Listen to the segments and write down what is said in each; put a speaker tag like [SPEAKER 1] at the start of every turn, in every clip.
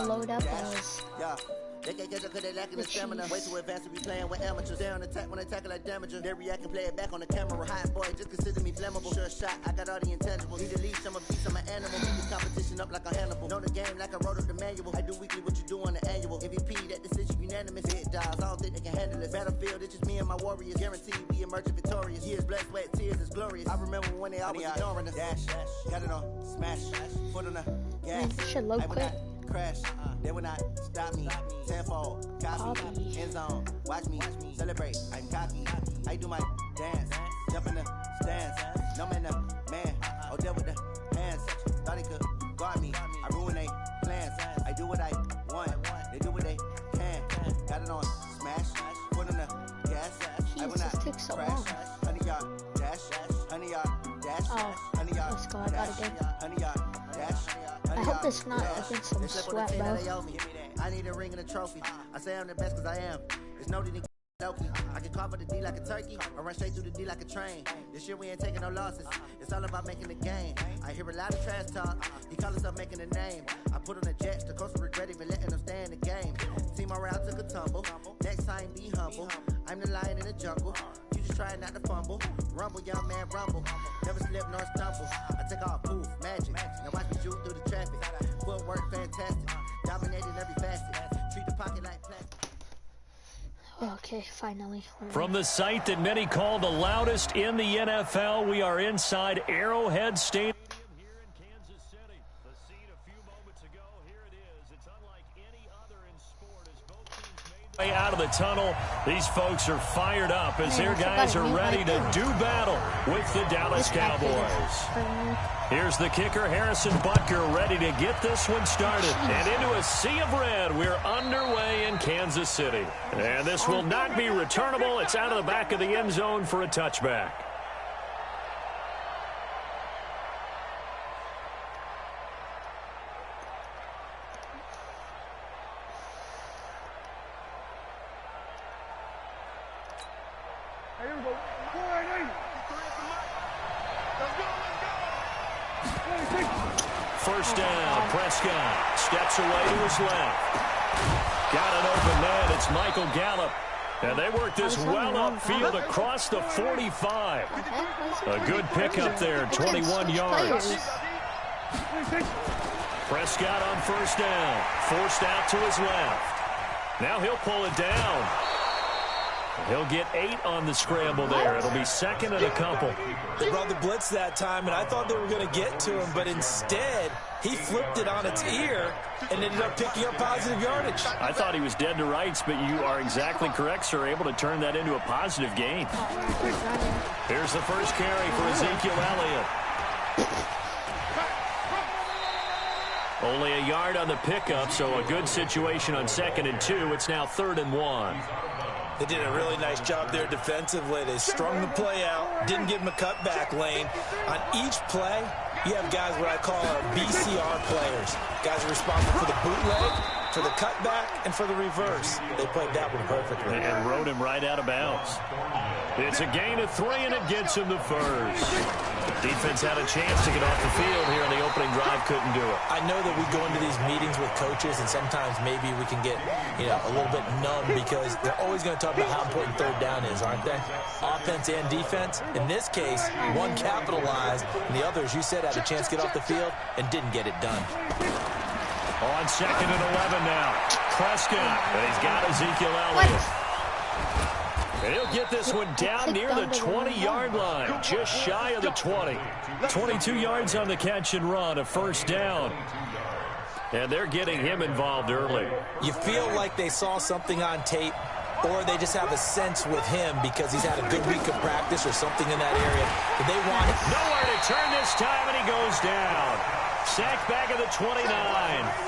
[SPEAKER 1] load up, I was...
[SPEAKER 2] They can't catch up cause they lacking the stamina. Way too advanced to be playing with amateurs. Stay on attack when they tackle like damager. They react and play it back on the camera. Hot boy, just consider me flammable. Sure shot, I got all the intangibles. Need a leash, I'm a beast, I'm an animal. Keep the competition up like a Hannibal. Know the game like I wrote up the manual. I do weekly what you do on the annual. MVP, that decision unanimous. Hit dials, I don't think they can handle it. Battlefield, it's just me and my warriors. Guaranteed we emerging victorious. Years, blood, sweat, tears, it's glorious. I remember when they always ignoring us. Dash, got it on, smash, foot on the gas.
[SPEAKER 1] Man, this should load quick.
[SPEAKER 2] Crash, they will not stop me. Tenfold, copy, end zone, watch me celebrate. I'm cocky, I do my dance, jump in the stands. No man, man, oh there with the hands. Thought he could guard me. I ruin they plans. I do what I want. They do what they can. Got it on smash, foot on the gas. I will not crash. 100 yard dash, 100 yard dash, 100 yard
[SPEAKER 1] let's go. I got it again.
[SPEAKER 2] 100 yard dash.
[SPEAKER 1] I hope it's not against some sweat, bro.
[SPEAKER 2] I need a ring and a trophy. I say I'm the best cause I am. There's no need to Loki. I can call for the D like a turkey or run straight through the D like a train. This year we ain't taking no losses. It's all about making the game. I hear a lot of trash talk. He call himself making a name. I put on the Jets. The coach regret even letting them stay in the game. Team morale took a tumble. Next time be humble. I'm the lion in the jungle. You just trying not to fumble. Rumble, young man, rumble. Never slip nor stumble. I take off, poof, magic. Now watch me shoot through the traffic. Footwork fantastic. Dominating every facet. Treat the pocket like plastic.
[SPEAKER 1] Okay, finally.
[SPEAKER 3] From the site that many call the loudest in the NFL, we are inside Arrowhead Stadium here in Kansas City. The scene a few moments ago, here it is. It's unlike any other in sport as both teams made way out of the tunnel. These folks are fired up as their guys are ready to do battle with the Dallas Cowboys. Here's the kicker, Harrison Butker, ready to get this one started. And into a sea of red, we're underway in Kansas City. And this will not be returnable. It's out of the back of the end zone for a touchback. First down, Prescott steps away to his left. Got an open man, it's Michael Gallup. And they work this well upfield across the 45. A good pickup there, 21 yards. Prescott on first down, forced out to his left. Now he'll pull it down. He'll get 8 on the scramble there. It'll be second and a couple.
[SPEAKER 4] They brought the blitz that time, and I thought they were going to get to him, but instead he flipped it on its ear and ended up picking up positive yardage.
[SPEAKER 3] I thought he was dead to rights, but you are exactly correct, sir. Able to turn that into a positive gain. Here's the first carry for Ezekiel Elliott. Only a yard on the pickup, so a good situation on 2nd and 2. It's now 3rd and 1.
[SPEAKER 4] They did a really nice job there defensively. They strung the play out, didn't give him a cutback lane. On each play, you have guys what I call our BCR players. Guys are responsible for the bootleg, for the cutback, and for the reverse. They played that one perfectly.
[SPEAKER 3] And rode him right out of bounds. It's a gain of 3, and it gets him to first. Defense had a chance to get off the field here on the opening drive, couldn't do it.
[SPEAKER 4] I know that we go into these meetings with coaches, and sometimes maybe we can get, a little bit numb because they're always going to talk about how important 3rd down is, aren't they? Offense and defense. In this case, one capitalized, and the other, as you said, had a chance to get off the field and didn't get it done.
[SPEAKER 3] On 2nd and 11 now. Prescott, and he's got Ezekiel Elliott. And he'll get this one down near the 20-yard line, just shy of the 20. 22 yards on the catch and run, a first down. And they're getting him involved early.
[SPEAKER 4] You feel like they saw something on tape, or they just have a sense with him because he's had a good week of practice or something in that area. But they want it.
[SPEAKER 3] Nowhere to turn this time, and he goes down. Sack back of the 29.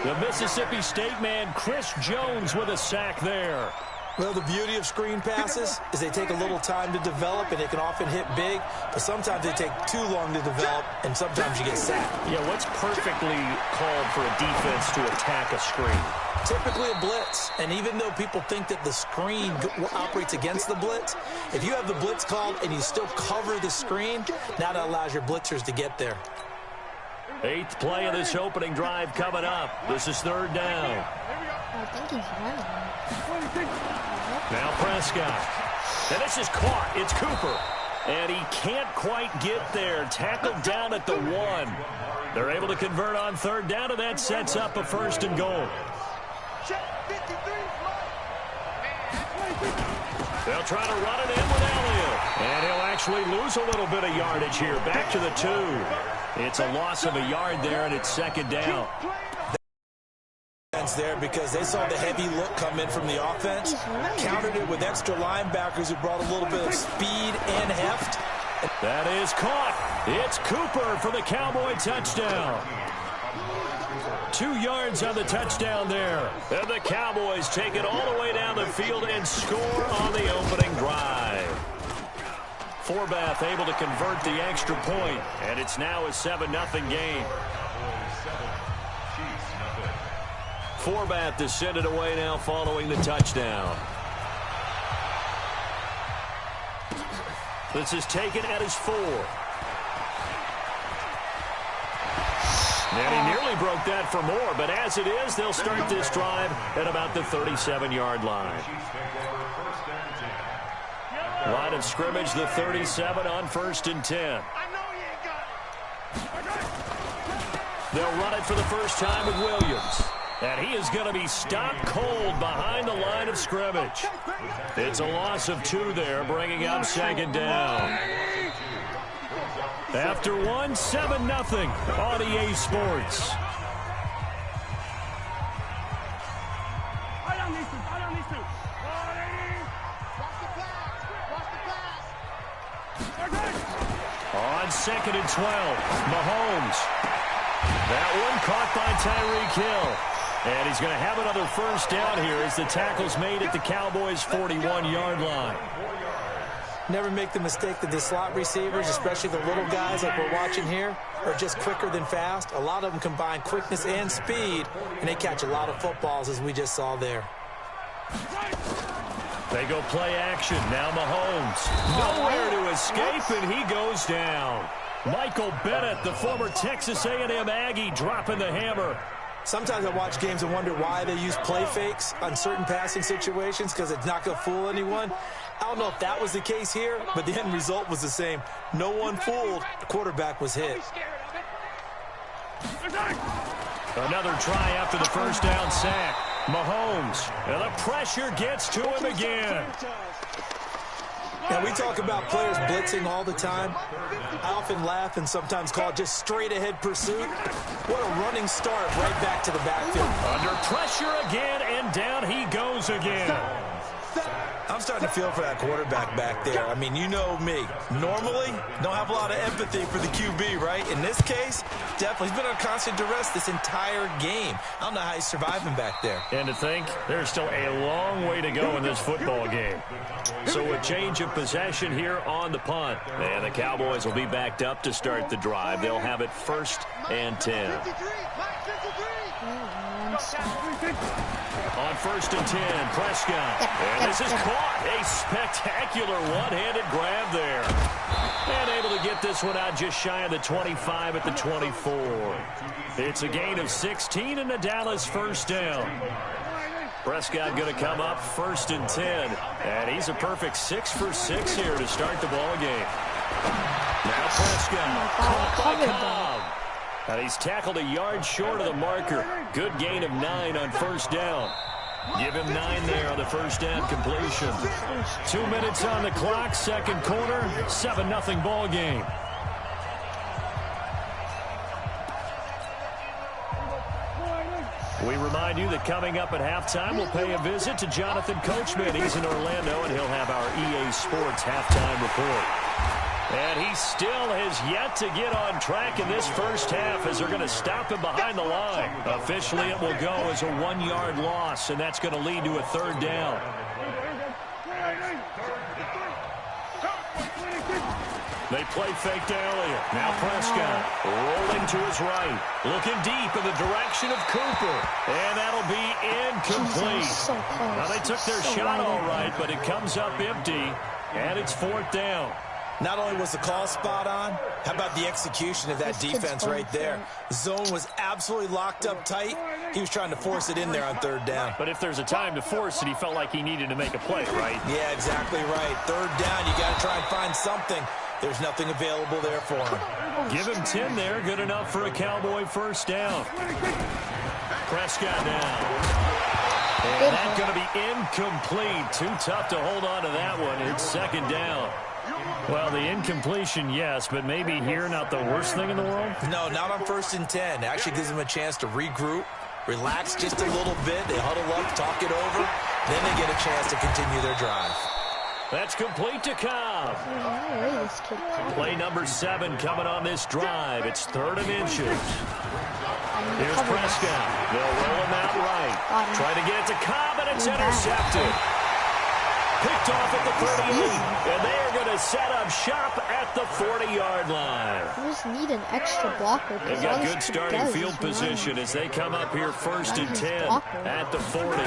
[SPEAKER 3] The Mississippi State man, Chris Jones, with a sack there.
[SPEAKER 4] Well, the beauty of screen passes is they take a little time to develop, and they can often hit big, but sometimes they take too long to develop, and sometimes you get sacked.
[SPEAKER 3] Yeah, what's perfectly called for a defense to attack a screen?
[SPEAKER 4] Typically a blitz, and even though people think that the screen operates against the blitz, if you have the blitz called and you still cover the screen, now that allows your blitzers to get there.
[SPEAKER 3] 8th play of this opening drive coming up. This is 3rd down.
[SPEAKER 1] I think he's running.
[SPEAKER 3] Now Prescott. And this is caught. It's Cooper. And he can't quite get there. Tackled down at the 1. They're able to convert on 3rd down, and that sets up a 1st and goal. They'll try to run it in with Elliott. And he'll actually lose a little bit of yardage here. Back to the 2. It's a loss of a yard there, and it's 2nd down.
[SPEAKER 4] There because they saw the heavy look come in from the offense, countered it with extra linebackers who brought a little bit of speed and heft.
[SPEAKER 3] That is caught. It's Cooper for the Cowboy touchdown. 2 yards on the touchdown there. And the Cowboys take it all the way down the field and score on the opening drive. Forbath able to convert the extra point, and it's now a 7-0 game. Forbath descended away now following the touchdown. This is taken at his 4. And he nearly broke that for more, but as it is, they'll start this drive at about the 37-yard line. Line of scrimmage, the 37 on 1st and 10. They'll run it for the first time with Williams. And he is going to be stopped cold behind the line of scrimmage. It's a loss of 2 there, bringing up 2nd down. After 1, 7-0 on EA Sports. On 2nd and 12, Mahomes. That one caught by Tyreek Hill. And he's going to have another 1st down here as the tackle's made at the Cowboys' 41-yard line.
[SPEAKER 4] Never make the mistake that the slot receivers, especially the little guys like we're watching here, are just quicker than fast. A lot of them combine quickness and speed, and they catch a lot of footballs, as we just saw there.
[SPEAKER 3] They go play action. Now Mahomes. Nowhere to escape, and he goes down. Michael Bennett, the former Texas A&M Aggie, dropping the hammer.
[SPEAKER 4] Sometimes I watch games and wonder why they use play fakes on certain passing situations, because it's not going to fool anyone. I don't know if that was the case here, but the end result was the same. No one fooled. The quarterback was hit.
[SPEAKER 3] Another try after the 1st down sack. Mahomes, and the pressure gets to him again.
[SPEAKER 4] Now, we talk about players blitzing all the time. I often laugh and sometimes call it just straight-ahead pursuit. What a running start right back to the backfield.
[SPEAKER 3] Under pressure again, and down he goes again.
[SPEAKER 4] I'm starting to feel for that quarterback back there. I mean, you know me. Normally, don't have a lot of empathy for the QB, right? In this case, definitely. He's been on constant duress this entire game. I don't know how he's surviving back there.
[SPEAKER 3] And to think, there's still a long way to go in this football game. So a change of possession here on the punt. And the Cowboys will be backed up to start the drive. They'll have it 1st and 10. On 1st and 10, Prescott. And this is caught. A spectacular one-handed grab there. And able to get this one out just shy of the 25 at the 24. It's a gain of 16 and the Dallas 1st down. Prescott going to come up 1st and 10. And he's a perfect 6 for 6 here to start the ball game. Now Prescott caught by Cobb. And he's tackled a yard short of the marker. Good gain of 9 on 1st down. Give him 9 there on the 1st down completion. 2 minutes on the clock, 2nd quarter, 7-0 ball game. We remind you that coming up at halftime, we'll pay a visit to Jonathan Coachman. He's in Orlando, and he'll have our EA Sports halftime report. And he still has yet to get on track in this 1st half as they're going to stop him behind the line. Officially, it will go as a 1-yard loss, and that's going to lead to a 3rd down. They play fake to Elliott. Now Prescott rolling to his right. Looking deep in the direction of Cooper. And that'll be incomplete. Now they took their shot all right, but it comes up empty. And it's 4th down.
[SPEAKER 4] Not only was the call spot on, how about the execution of that defense right there? Zone was absolutely locked up tight. He was trying to force it in there on third down.
[SPEAKER 3] But if there's a time to force it, he felt like he needed to make a play, right?
[SPEAKER 4] Yeah, exactly right. Third down, you got to try and find something. There's nothing available there for him.
[SPEAKER 3] Give him 10 there. Good enough for a Cowboy first down. Prescott now. And that's going to be incomplete. Too tough to hold on to that one. It's second down. Well, the incompletion, yes, but maybe here not the worst thing in the world?
[SPEAKER 4] No, not on 1st and 10. It actually gives them a chance to regroup, relax just a little bit. They huddle up, talk it over. Then they get a chance to continue their drive.
[SPEAKER 3] That's complete to Cobb. Play number 7 coming on this drive. It's 3rd and inches. Here's Prescott. They'll roll him out right. Try to get it to Cobb, and it's intercepted. Picked off at the 38, and they are going to set up shop at the 40-yard line.
[SPEAKER 1] You just need an extra blocker.
[SPEAKER 3] They've got good starting field position as they come up here 1st and 10 at the 40.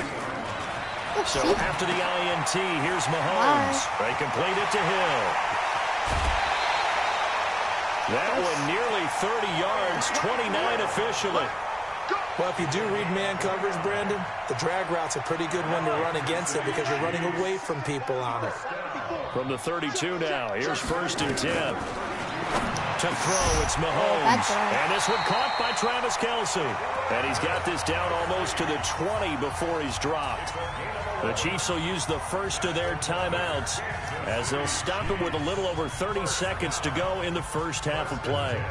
[SPEAKER 3] So after the INT, here's Mahomes. They complete it to Hill. That one nearly 30 yards, 29 officially.
[SPEAKER 4] Well, if you do read man coverage, Brandon, the drag route's a pretty good one to run against it because you're running away from people on it.
[SPEAKER 3] From the 32 now, here's 1st and 10. To throw, it's Mahomes. And this one caught by Travis Kelce. And he's got this down almost to the 20 before he's dropped. The Chiefs will use the first of their timeouts as they'll stop him with a little over 30 seconds to go in the first half of play.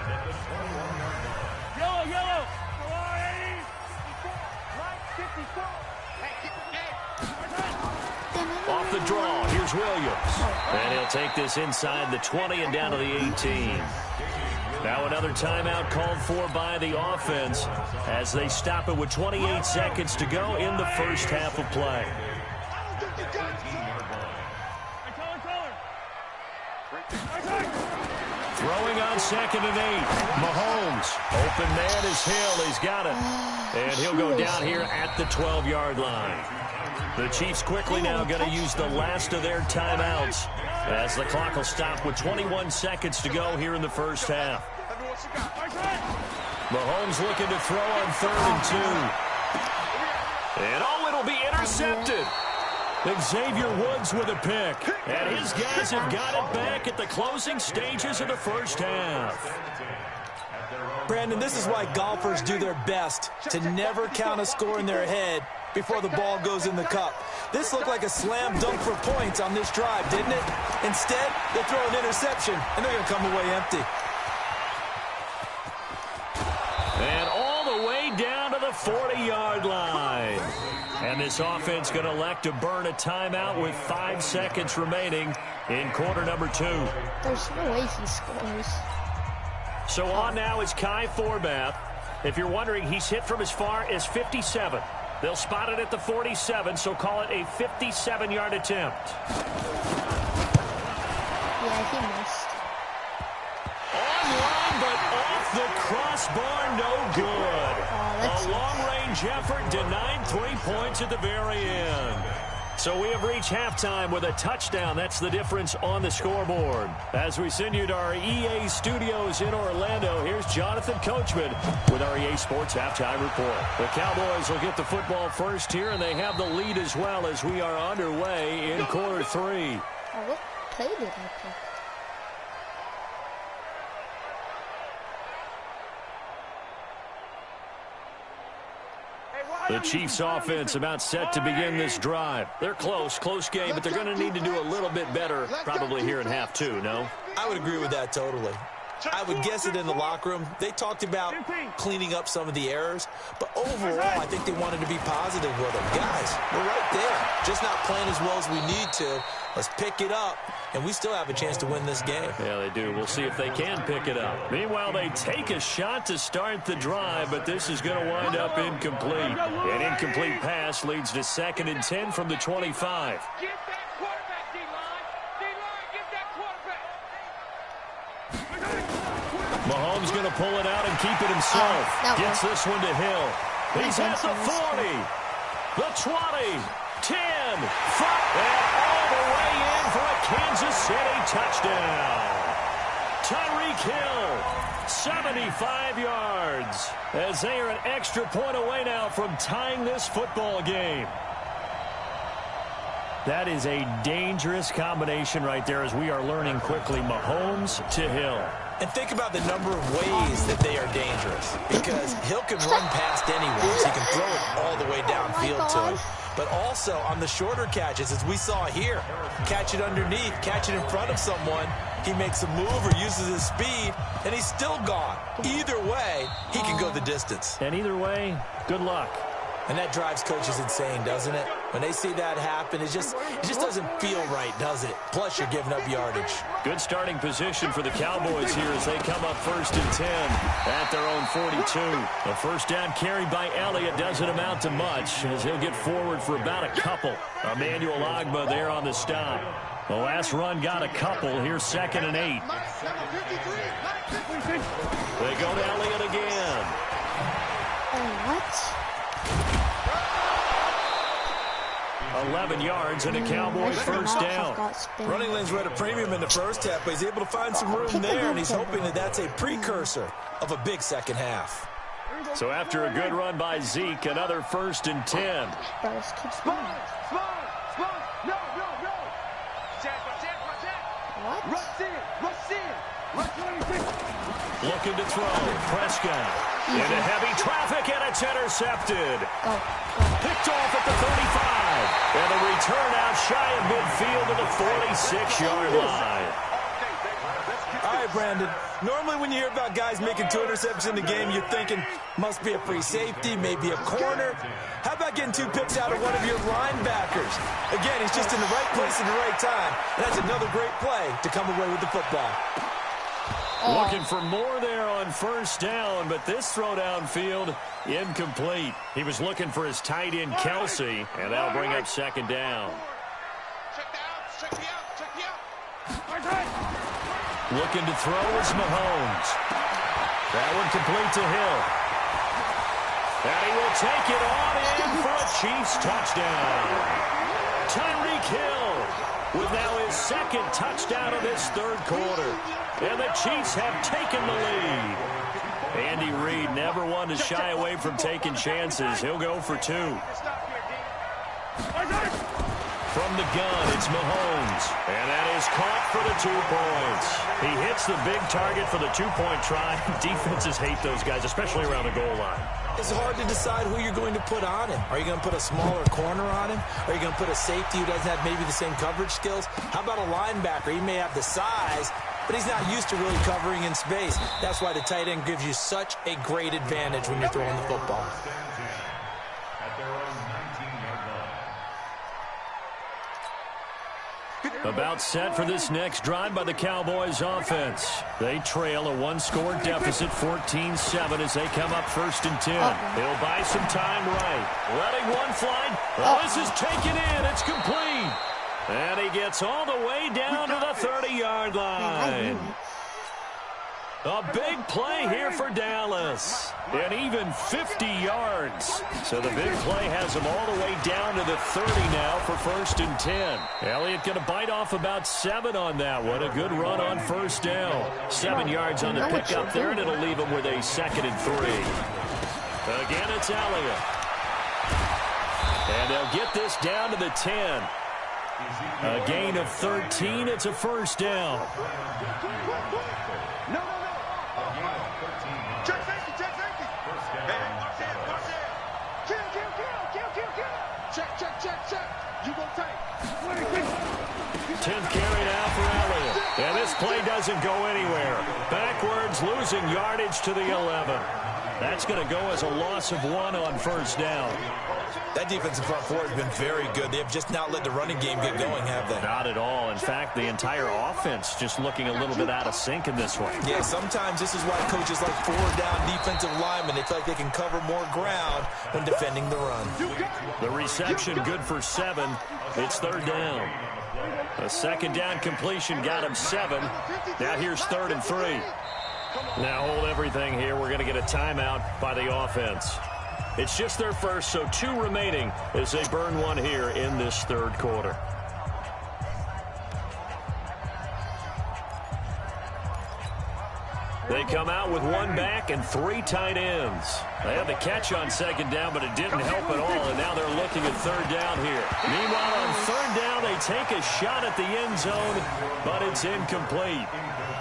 [SPEAKER 3] Off the draw, here's Williams. And he'll take this inside the 20 and down to the 18. Now another timeout called for by the offense as they stop it with 28 seconds to go in the first half of play. Throwing on 2nd and 8. Mahomes. Open man is Hill. He's got it. And he'll go down here at the 12-yard line. The Chiefs quickly now going to use the last of their timeouts as the clock will stop with 21 seconds to go here in the first half. Mahomes looking to throw on 3rd and 2. And it'll be intercepted. Xavier Woods with a pick. And his guys have got it back at the closing stages of the first half.
[SPEAKER 4] Brandon, this is why golfers do their best to never count a score in their head before the ball goes in the cup. This looked like a slam dunk for points on this drive, didn't it? Instead, they throw an interception, and they're going to come away empty.
[SPEAKER 3] And all the way down to the 40-yard line. And this offense going to elect to burn a timeout with 5 seconds remaining in quarter number 2.
[SPEAKER 1] There's no way he scores.
[SPEAKER 3] So on now is Kai Forbath. If you're wondering, he's hit from as far as 57. They'll spot it at the 47, so call it a 57-yard attempt.
[SPEAKER 1] Yeah, he missed.
[SPEAKER 3] Online, but off the crossbar, no good. A long-range effort denied 3 points at the very end. So we have reached halftime with a touchdown. That's the difference on the scoreboard. As we send you to our EA studios in Orlando, here's Jonathan Coachman with our EA Sports Halftime Report. The Cowboys will get the football first here, and they have the lead as well as we are underway in quarter 3.
[SPEAKER 1] Oh, what play did I pick?
[SPEAKER 3] The Chiefs offense about set to begin this drive. They're close game, but they're going to need to do a little bit better probably here in half 2, no?
[SPEAKER 4] I would agree with that totally. I would guess it in the locker room. They talked about cleaning up some of the errors, but overall, I think they wanted to be positive with them. Guys, we're right there. Just not playing as well as we need to. Let's pick it up, and we still have a chance to win this game.
[SPEAKER 3] Yeah, they do. We'll see if they can pick it up. Meanwhile, they take a shot to start the drive, but this is going to wind up incomplete. An incomplete pass leads to 2nd and 10 from the 25.
[SPEAKER 5] Get that quarterback, D-line. D-line, get that quarterback.
[SPEAKER 3] Mahomes going to pull it out and keep it himself. Gets this one to Hill. He's at the 40, the 20, 10, 5, and all the way in for a Kansas City touchdown. Tyreek Hill, 75 yards, as they are an extra point away now from tying this football game. That is a dangerous combination right there, as we are learning quickly. Mahomes to Hill.
[SPEAKER 4] And think about the number of ways that they are dangerous, because Hill can run past anyone, so he can throw it all the way downfield to him. But also on the shorter catches, as we saw here, catch it underneath, catch it in front of someone, he makes a move or uses his speed, and he's still gone. Either way, he can go the distance.
[SPEAKER 3] And either way, good luck.
[SPEAKER 4] And that drives coaches insane, doesn't it? When they see that happen, it just doesn't feel right, does it? Plus, you're giving up yardage.
[SPEAKER 3] Good starting position for the Cowboys here as they come up 1st and 10 at their own 42. The first down carry by Elliott doesn't amount to much, as he'll get forward for about a couple. Emmanuel Ogbah there on the stop. The last run got a couple. Here's 2nd and 8. They go to Elliott again.
[SPEAKER 1] What?
[SPEAKER 3] 11 yards and a Cowboys first down.
[SPEAKER 4] Running lanes were at a premium in the first half, but he's able to find some room there, and he's hoping that that's a precursor of a big second half.
[SPEAKER 3] So after a good run by Zeke, another 1st and 10. Looking to throw. Prescott into heavy traffic, and it's intercepted. Picked off at the 35. And a return out shy of midfield to the 46-yard line.
[SPEAKER 4] All right, Brandon. Normally when you hear about guys making 2 interceptions in the game, you're thinking must be a free safety, maybe a corner. How about getting 2 picks out of one of your linebackers? Again, he's just in the right place at the right time. And that's another great play to come away with the football.
[SPEAKER 3] Looking for more there on first down, but this throw downfield incomplete. He was looking for his tight end, Kelsey, and that'll bring up 2nd down. Looking to throw is Mahomes. That one complete to Hill. And he will take it on in for a Chiefs touchdown. Tyreek Hill with now his 2nd touchdown of this 3rd quarter. And the Chiefs have taken the lead. Andy Reid never one to shy away from taking chances. He'll go for 2. From the gun, it's Mahomes. And that is caught for the 2 points. He hits the big target for the 2-point try. Defenses hate those guys, especially around the goal line.
[SPEAKER 4] It's hard to decide who you're going to put on him. Are you going to put a smaller corner on him? Are you going to put a safety who doesn't have maybe the same coverage skills? How about a linebacker? He may have the size, but he's not used to really covering in space. That's why the tight end gives you such a great advantage when you're throwing the football.
[SPEAKER 3] About set for this next drive by the Cowboys offense. They trail a 1-score deficit, 14-7, as they come up 1st and 10. They'll buy some time right. Letting one fly. Oh, this is taken in. It's complete. And he gets all the way down to the 30-yard line. A big play here for Dallas. And even 50 yards. So the big play has him all the way down to the 30 now for 1st and 10. Elliott going to bite off about 7 on that one. A good run on 1st down. 7 yards on the pickup there, and it'll leave him with a 2nd and 3. Again, it's Elliott. And they'll get this down to the 10. A gain of 13. It's a 1st down.
[SPEAKER 5] You gonna take
[SPEAKER 3] 10th carry now for Elliott. And this play doesn't go anywhere. Backwards, losing yardage to the 11. That's going to go as a loss of 1 on 1st down.
[SPEAKER 4] That defensive front four has been very good. They have just not let the running game get going, have they?
[SPEAKER 3] Not at all. In fact, the entire offense just looking a little bit out of sync in this one.
[SPEAKER 4] Yeah, sometimes this is why coaches like 4-down defensive linemen, they feel like they can cover more ground when defending the run.
[SPEAKER 3] The reception good for 7. It's 3rd down. A 2nd down completion got him 7. Now here's 3rd and 3. Now hold everything here. We're going to get a timeout by the offense. It's just their first, so 2 remaining as they burn one here in this 3rd quarter. They come out with one back and 3 tight ends. They had the catch on second down, but it didn't help at all, and now they're looking at third down here. Meanwhile, on third down, they take a shot at the end zone, but it's incomplete.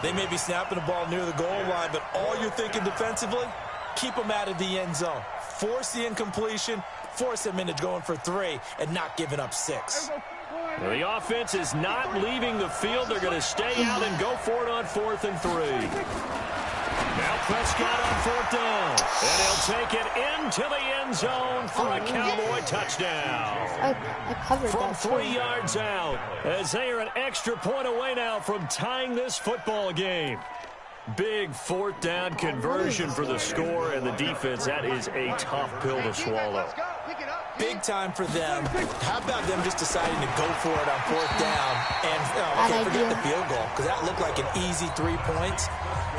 [SPEAKER 4] They may be snapping the ball near the goal line, but all you're thinking defensively, keep them out of the end zone. Force the incompletion, force them into going for 3, and not giving up 6.
[SPEAKER 3] Well, the offense is not leaving the field. They're going to stay out and go for it on 4th and 3. Now Prescott on 4th down. And he'll take it into the end zone for a Cowboy touchdown.
[SPEAKER 1] I covered
[SPEAKER 3] From
[SPEAKER 1] that
[SPEAKER 3] 3 yards out, as they are an extra point away now from tying this football game. Big 4th down conversion for the score, and the defense, that is a tough pill to swallow.
[SPEAKER 4] Big time for them. How about them just deciding to go for it on 4th down and forget the field goal, because that looked like an easy 3 points.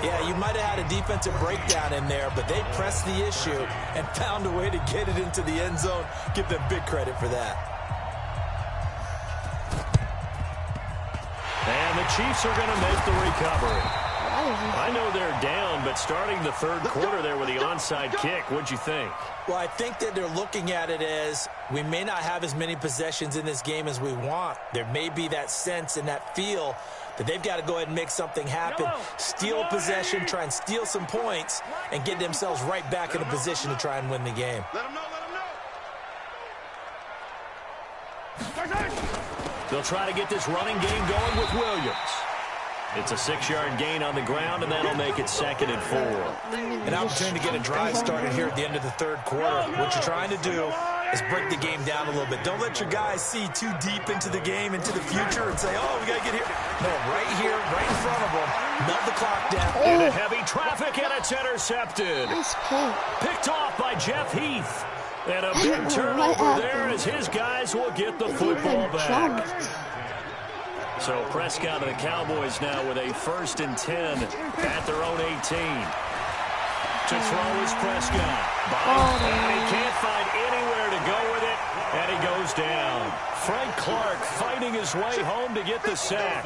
[SPEAKER 4] Yeah, you might have had a defensive breakdown in there, but they pressed the issue and found a way to get it into the end zone. Give them big credit for that.
[SPEAKER 3] And the Chiefs are going to make the recovery. I know they're down, but starting the third quarter there with the onside kick, what'd you think?
[SPEAKER 4] Well, I think that they're looking at it as we may not have as many possessions in this game as we want. There may be that sense and that feel that they've got to go ahead and make something happen, steal a possession, try and steal some points, and get themselves right back in a position to try and win the game.
[SPEAKER 3] They'll try to get this running game going with Williams. It's a 6-yard gain on the ground, and that'll make it 2nd and 4.
[SPEAKER 4] An opportunity to get a drive started here at the end of the third quarter. What you're trying to do is break the game down a little bit. Don't let your guys see too deep into the game, into the future, and say, oh, we got to get here. No, right here, right in front of them. Melt the clock down.
[SPEAKER 3] Into heavy traffic, and it's intercepted.
[SPEAKER 1] Nice play.
[SPEAKER 3] Picked off by Jeff Heath. And a big turnover there as his guys will get the football back. So Prescott and the Cowboys now with a 1st and 10 at their own 18. To throw is Prescott. And he can't find anywhere to go with it, and he goes down. Frank Clark fighting his way home to get the sack.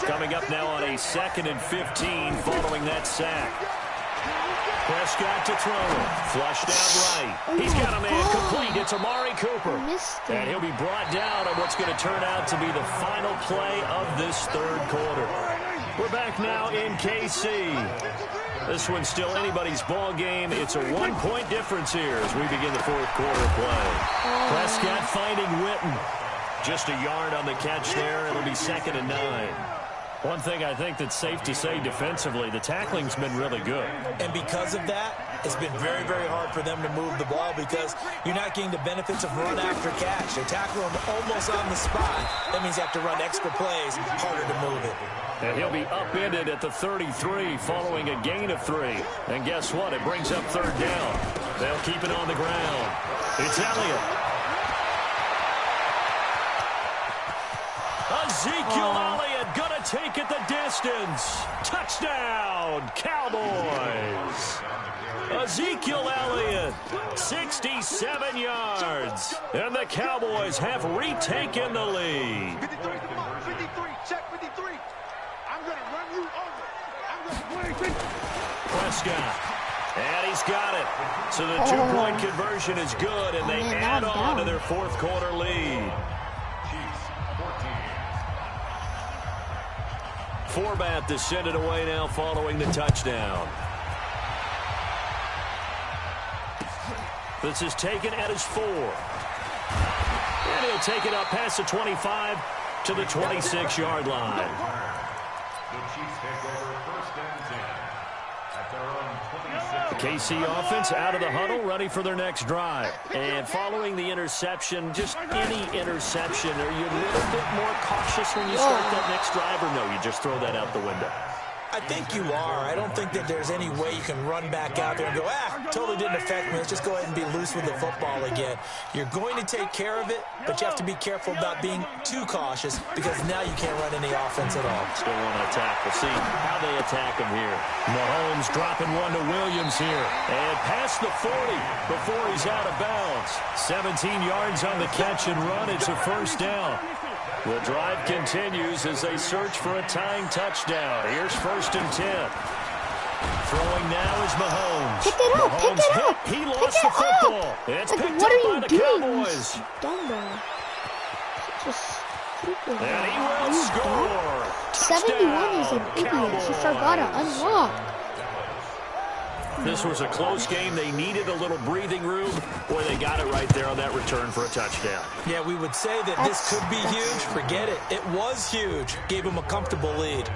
[SPEAKER 3] Coming up now on a 2nd and 15 following that sack. Prescott to throw it. Flushed out right. He's got a man complete. It's Amari Cooper. And he'll be brought down on what's going to turn out to be the final play of this third quarter. We're back now in KC. This one's still anybody's ball game. It's a 1-point difference here as we begin the fourth quarter play. Prescott finding Witten. Just a yard on the catch there. It'll be 2nd and 9. One thing I think that's safe to say defensively, the tackling's been really good.
[SPEAKER 4] And because of that, it's been very, very hard for them to move the ball because you're not getting the benefits of run after catch. They tackle them almost on the spot. That means you have to run extra plays, harder to move it.
[SPEAKER 3] And he'll be upended at the 33 following a gain of 3. And guess what? It brings up third down. They'll keep it on the ground. It's Elliott. Ezekiel Elliott gonna take it the distance. Touchdown, Cowboys. Ezekiel Elliott, 67 yards. And the Cowboys have retaken the lead.
[SPEAKER 5] 53, check 53. I'm going to run you over.
[SPEAKER 3] Prescott. And he's got it. So the 2-point conversion is good, and they add on to their fourth quarter lead. Forbath to send it away now following the touchdown. This is taken at his 4. And he'll take it up past the 25 to the 26-yard line.
[SPEAKER 6] The Chiefs take over 1st and 10 at their own 26.
[SPEAKER 3] The KC offense out of the huddle, ready for their next drive. And following the interception, just any interception, are you a little bit more cautious when you start that next drive, or no, you just throw that out the window?
[SPEAKER 4] I think you are. I don't think that there's any way you can run back out there and go, totally didn't affect me. Let's just go ahead and be loose with the football again. You're going to take care of it, but you have to be careful about being too cautious because now you can't run any offense at all.
[SPEAKER 3] Still want to attack. We'll see how they attack him here. Mahomes dropping one to Williams here. And past the 40 before he's out of bounds. 17 yards on the catch and run. It's a 1st down. The drive continues as they search for a tying touchdown. Here's 1st and 10. Throwing now is Mahomes.
[SPEAKER 1] Pick it up, pick it up.
[SPEAKER 3] He lost the football. It's
[SPEAKER 1] Like,
[SPEAKER 3] picked
[SPEAKER 1] what
[SPEAKER 3] up
[SPEAKER 1] are
[SPEAKER 3] by
[SPEAKER 1] you
[SPEAKER 3] the
[SPEAKER 1] doing,
[SPEAKER 3] Cowboys.
[SPEAKER 1] you dumbo? Just stupid.
[SPEAKER 3] And he will score.
[SPEAKER 1] 71 is an
[SPEAKER 3] Touchdown,
[SPEAKER 1] idiot. He forgot to
[SPEAKER 3] Cowboys.
[SPEAKER 1] unlock.
[SPEAKER 3] This was a close game. They needed a little breathing room. Boy, they got it right there on that return for a touchdown.
[SPEAKER 4] Yeah, we would say that this could be huge. Forget it. It was huge. Gave him a comfortable lead.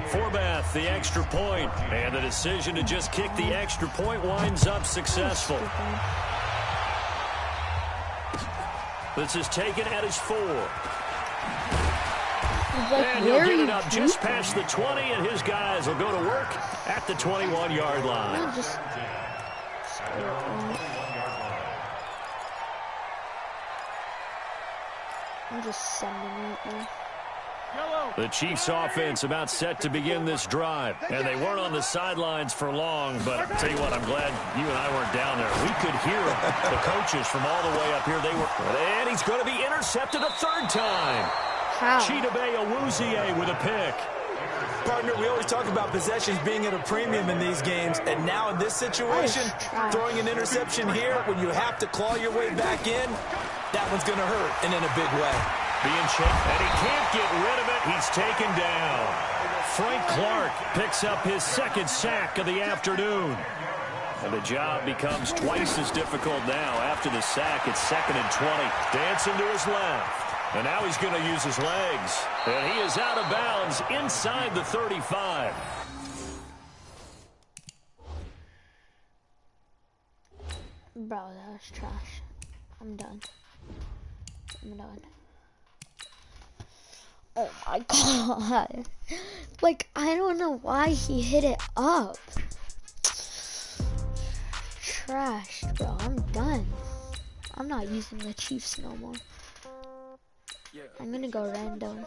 [SPEAKER 3] Forbath, the extra point. And the decision to just kick the extra point winds up successful. This is taken at his 4.
[SPEAKER 1] Like,
[SPEAKER 3] And he'll get it up just past the 20, and his guys will go to work at the 21-yard line.
[SPEAKER 1] I'm just sending it there.
[SPEAKER 3] The Chiefs offense about set to begin this drive. And they weren't on the sidelines for long, but I'll tell you what, I'm glad you and I weren't down there. We could hear the coaches from all the way up here. They were, and he's going to be intercepted a third time.
[SPEAKER 1] How?
[SPEAKER 3] Chidobe Awuzie with a pick.
[SPEAKER 4] Partner, we always talk about possessions being at a premium in these games, and now in this situation, throwing an interception here when you have to claw your way back in, that one's going to hurt, and in a big way.
[SPEAKER 3] Being chased, and he can't get rid of it. He's taken down. Frank Clark picks up his second sack of the afternoon. And the job becomes twice as difficult now. After the sack, it's 2nd and 20. Dancing to his left. And now he's going to use his legs. And he is out of bounds inside the 35.
[SPEAKER 1] Bro, that was trash. I'm done. I'm done. Oh my god. Like, I don't know why he hit it up. Trash, bro. I'm done. I'm not using the Chiefs no more. I'm gonna go random.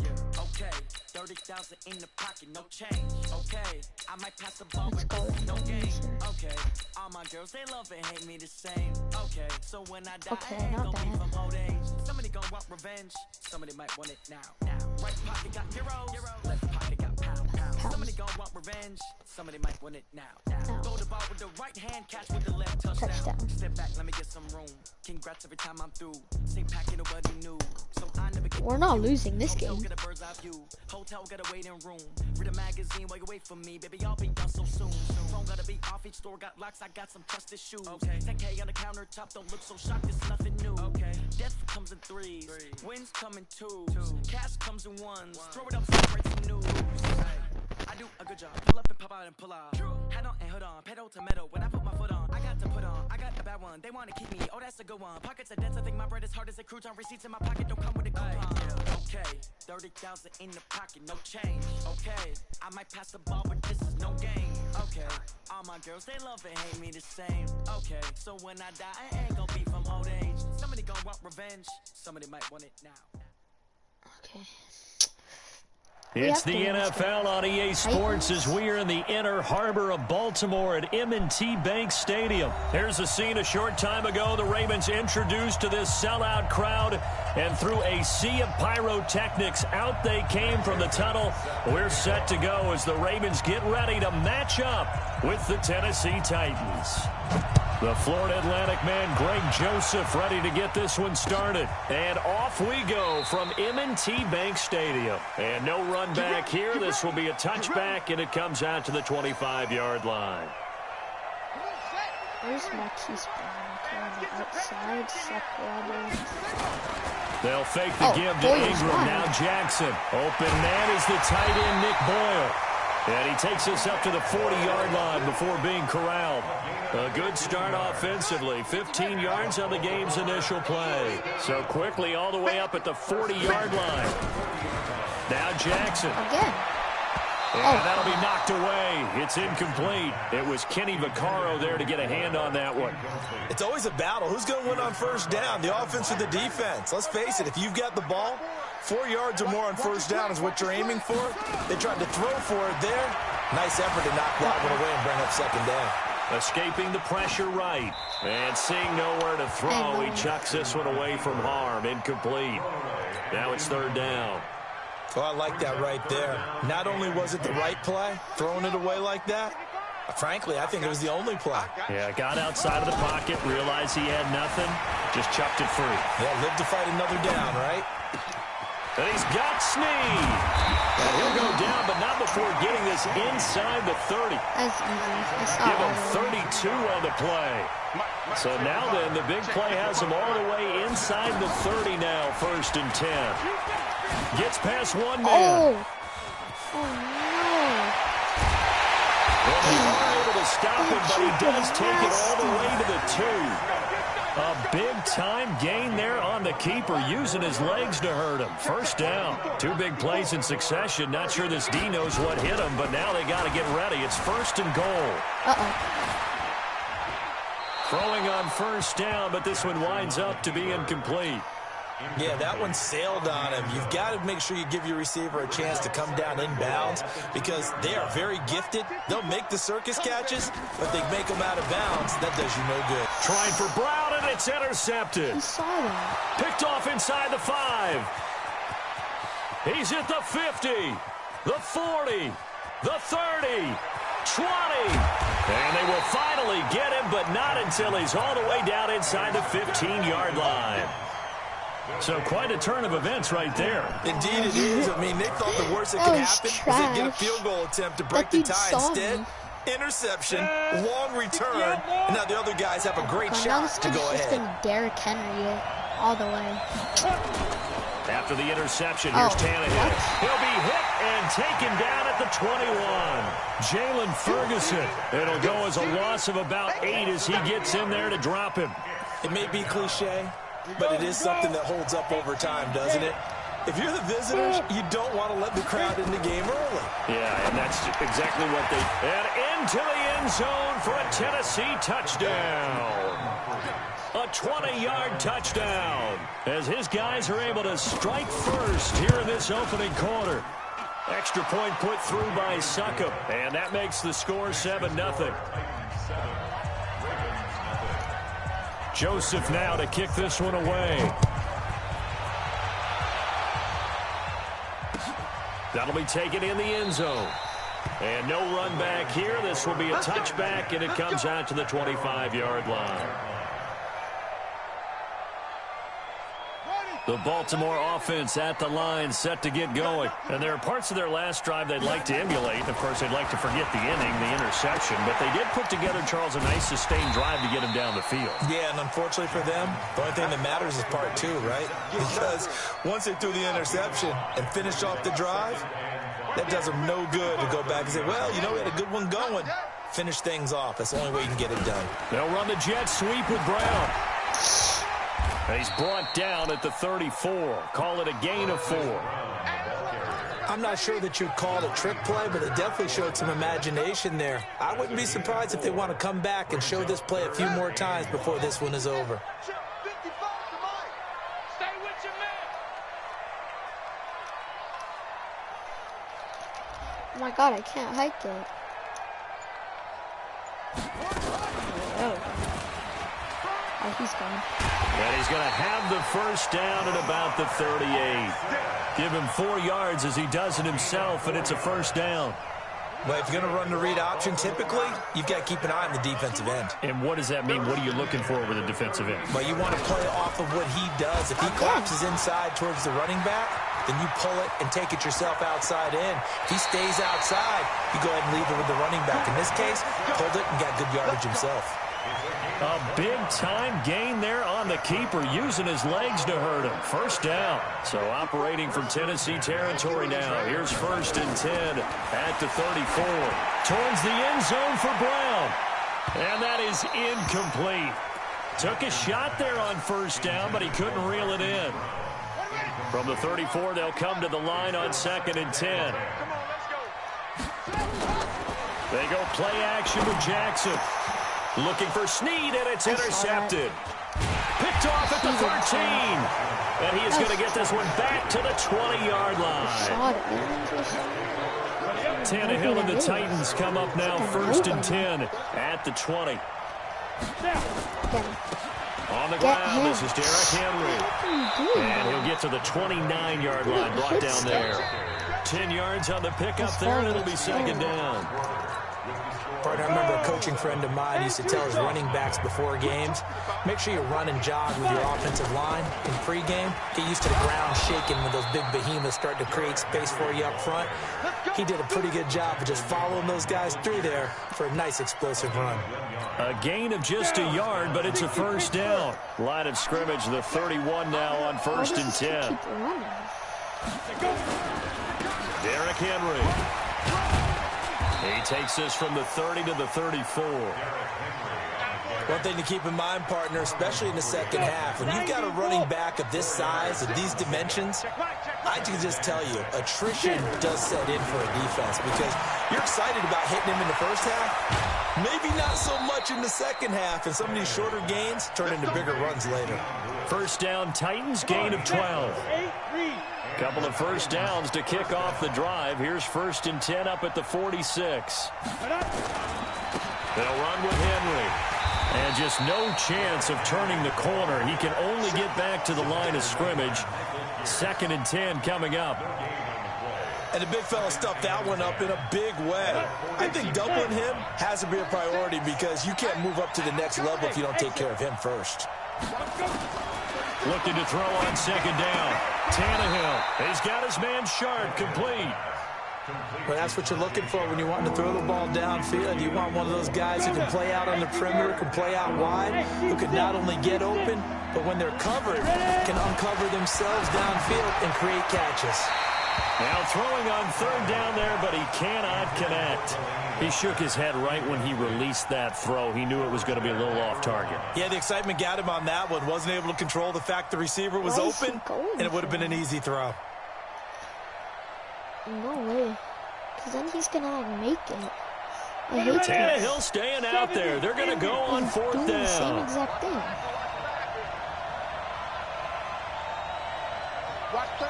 [SPEAKER 7] Okay, 30,000 in the pocket, no change. Okay, I might pass the ball,
[SPEAKER 1] Let's go
[SPEAKER 7] no
[SPEAKER 1] random.
[SPEAKER 7] game. Okay, all my girls, they love and hate me the same. Okay, so when I die,
[SPEAKER 1] Okay,
[SPEAKER 7] I ain't
[SPEAKER 1] not
[SPEAKER 7] gonna be
[SPEAKER 1] bad.
[SPEAKER 7] from old age. Somebody gonna want revenge, somebody might want it now. Right pocket got euros, left pocket got pounds. Somebody gonna want revenge, somebody might want it now. Throw the ball with the right hand, catch with the left touchdown. Step back, let me get some room. Congrats every time I'm through. Same packet, nobody knew. So I never get.
[SPEAKER 1] We're not losing this
[SPEAKER 7] Hotel,
[SPEAKER 1] game.
[SPEAKER 7] get a bird's eye view. Hotel, get a waiting room. Read a magazine while you wait for me. Baby, I'll be done so soon. Phone gotta be off, each store got locks. I got some trusted shoes. 10K on the countertop, don't look so shocked, it's nothing new. Death comes in threes. Wins come in twos. Cash comes in ones. Throw it up, celebrate some news. I do a good job. Pull up and pop out and pull out. Hat on and hood on. Pedal to metal. When I put my foot on, I got to put on. I got the bad one. They want to keep me. Oh, that's a good one. Pockets are dense. I think my bread is hard as a crouton. Receipts in my pocket don't come with a coupon. Okay, 30,000 in the pocket, no change. Okay, I might pass the ball, but this is no game. Okay, all my girls, they love and hate me the same. Okay, so when I die, I ain't gonna be from old age. Somebody gonna want revenge. Somebody might want it now.
[SPEAKER 1] Okay.
[SPEAKER 3] It's the NFL on EA Sports as we are in the inner harbor of Baltimore at M&T Bank Stadium. Here's a scene a short time ago. The Ravens introduced to this sellout crowd, and through a sea of pyrotechnics, out they came from the tunnel. We're set to go as the Ravens get ready to match up with the Tennessee Titans. The Florida Atlantic man, Greg Joseph, ready to get this one started. And off we go from M&T Bank Stadium. And no run back here. This will be a touchback, and it comes out to the 25-yard line.
[SPEAKER 1] Where's Marquise Brown? On the outside, Seth Roberts.
[SPEAKER 3] They'll fake the give to Ingram. Now Jackson. Open man is the tight end, Nick Boyle. And he takes us up to the 40-yard line before being corralled. A good start offensively. 15 yards on the game's initial play. So quickly all the way up at the 40-yard line. Now Jackson.
[SPEAKER 1] Again.
[SPEAKER 3] And that'll be knocked away. It's incomplete. It was Kenny Vaccaro there to get a hand on that one.
[SPEAKER 4] It's always a battle. Who's going to win on first down, the offense or the defense? Let's face it, if you've got the ball, 4 yards or more on first down is what you're aiming for. They tried to throw for it there. Nice effort to knock that one away and bring up second down.
[SPEAKER 3] Escaping the pressure right. And seeing nowhere to throw, he chucks this one away from harm. Incomplete. Now it's third down.
[SPEAKER 4] Oh, I like that right there. Not only was it the right play, throwing it away like that, Frankly, I think it was the only play.
[SPEAKER 3] Yeah, got outside of the pocket, realized he had nothing, just chucked it free.
[SPEAKER 4] Yeah, live to fight another down, right?
[SPEAKER 3] And he's got Snead. And he'll go down, but not before getting this inside the 30.
[SPEAKER 1] That's easy.
[SPEAKER 3] Give him 32 on the play. So now then, the big play has him all the way inside the 30 now, 1st and 10. Gets past one man.
[SPEAKER 1] Oh,
[SPEAKER 3] Well, they are able to stop him, but he does take it all the way to the 2. A big-time gain there on the keeper, using his legs to hurt him. 1st down. 2 big plays in succession. Not sure this D knows what hit him, but now they got to get ready. It's 1st and goal. Throwing on 1st down, but this one winds up to be incomplete.
[SPEAKER 4] Yeah, that one sailed on him. You've got to make sure you give your receiver a chance to come down inbounds because they are very gifted. They'll make the circus catches, but they make them out of bounds. That does you no good.
[SPEAKER 3] Trying for Brown, and it's intercepted.
[SPEAKER 1] He saw that.
[SPEAKER 3] Picked off inside the 5. He's at the 50, the 40, the 30, 20. And they will finally get him, but not until he's all the way down inside the 15-yard line. So quite a turn of events right there.
[SPEAKER 4] Indeed it is. I mean, they thought the worst that could happen was they'd get a field goal attempt to break the tie. Instead, interception, long return, and now the other guys have a great shot to go ahead.
[SPEAKER 1] Just been Derrick Henry all the way.
[SPEAKER 3] After the interception, here's Tannehill. He'll be hit and taken down at the 21. Jalen Ferguson. It'll go as a loss of about 8 as he gets in there to drop him.
[SPEAKER 4] It may be cliche, but it is something that holds up over time, doesn't it? If you're the visitors, you don't want to let the crowd in the game early.
[SPEAKER 3] Yeah, and that's exactly what they... And into the end zone for a Tennessee touchdown. A 20-yard touchdown as his guys are able to strike first here in this opening quarter. Extra point put through by Succop, and that makes the score 7-0. Joseph now to kick this one away. That'll be taken in the end zone. And no run back here. This will be a touchback, and it comes out to the 25-yard line. The Baltimore offense at the line, set to get going. And there are parts of their last drive they'd like to emulate. Of course, they'd like to forget the inning, the interception. But they did put together, Charles, a nice sustained drive to get him down the field.
[SPEAKER 4] Yeah, and unfortunately for them, the only thing that matters is part 2, right? Because once they threw the interception and finished off the drive, that does them no good to go back and say, well, you know, we had a good one going. Finish things off. That's the only way you can get it done.
[SPEAKER 3] They'll run the jet sweep with Brown. And he's brought down at the 34. Call it a gain of 4.
[SPEAKER 4] I'm not sure that you'd call it a trick play, but it definitely showed some imagination there. I wouldn't be surprised if they want to come back and show this play a few more times before this one is over.
[SPEAKER 1] Oh my God, I can't hike it. Oh, he's gone.
[SPEAKER 3] And he's going to have the first down at about the 38. Give him 4 yards as he does it himself, and it's a first down.
[SPEAKER 4] Well, if you're going to run the read option, typically, you've got to keep an eye on the defensive end.
[SPEAKER 3] And what does that mean? What are you looking for with a defensive end?
[SPEAKER 4] Well, you want to play off of what he does. If he collapses inside towards the running back, then you pull it and take it yourself outside in. If he stays outside, you go ahead and leave it with the running back. In this case, pulled it and got good yardage himself.
[SPEAKER 3] A big-time gain there on the keeper, using his legs to hurt him. First down. So operating from Tennessee territory now. Here's 1st and 10 at the 34. Towards the end zone for Brown. And that is incomplete. Took a shot there on first down, but he couldn't reel it in. From the 34, they'll come to the line on 2nd and 10. They go play action with Jackson. Looking for Snead, and it's intercepted. Picked off at the 13. And he is going to get this one back to the 20-yard line. Tannehill and the Titans come up now 1st and 10 at the 20. On the ground, this is Derrick Henry. And he'll get to the 29-yard line, brought down there. 10 yards on the pickup there, and it'll be 2nd down.
[SPEAKER 4] Partner, I remember a coaching friend of mine used to tell his running backs before games, make sure you run and jog with your offensive line in pregame. Get used to the ground shaking when those big behemoths start to create space for you up front. He did a pretty good job of just following those guys through there for a nice explosive run.
[SPEAKER 3] A gain of just a yard, but it's a first down. Line of scrimmage, the 31 now on 1st and 10. Derrick Henry. He takes this from the 30 to the 34.
[SPEAKER 4] One thing to keep in mind, partner, especially in the second half, when you've got a running back of this size, of these dimensions, I can just tell you, attrition does set in for a defense because you're excited about hitting him in the first half, maybe not so much in the second half, and some of these shorter gains turn into bigger runs later.
[SPEAKER 3] First down, Titans, gain of 12. Couple of first downs to kick off the drive. Here's 1st and 10 up at the 46. They'll run with Henry. And just no chance of turning the corner. He can only get back to the line of scrimmage. 2nd and 10 coming up.
[SPEAKER 4] And the big fella stuffed that one up in a big way. I think doubling him has to be a priority because you can't move up to the next level if you don't take care of him first.
[SPEAKER 3] Looking to throw on 2nd down. Tannehill. He's got his man Sharp, complete.
[SPEAKER 4] Well, that's what you're looking for when you want to throw the ball downfield. You want one of those guys who can play out on the perimeter, can play out wide, who can not only get open, but when they're covered, can uncover themselves downfield and create catches.
[SPEAKER 3] Now throwing on 3rd down there, but he cannot connect. He shook his head right when he released that throw. He knew it was going to be a little off target.
[SPEAKER 4] Yeah, the excitement got him on that one. Wasn't able to control the fact the receiver was open, and it would have been an easy throw.
[SPEAKER 1] No way. Because then he's going to like make it. I hate
[SPEAKER 3] Tannehill staying out there. They're going to go on 4th down.
[SPEAKER 1] The same exact thing.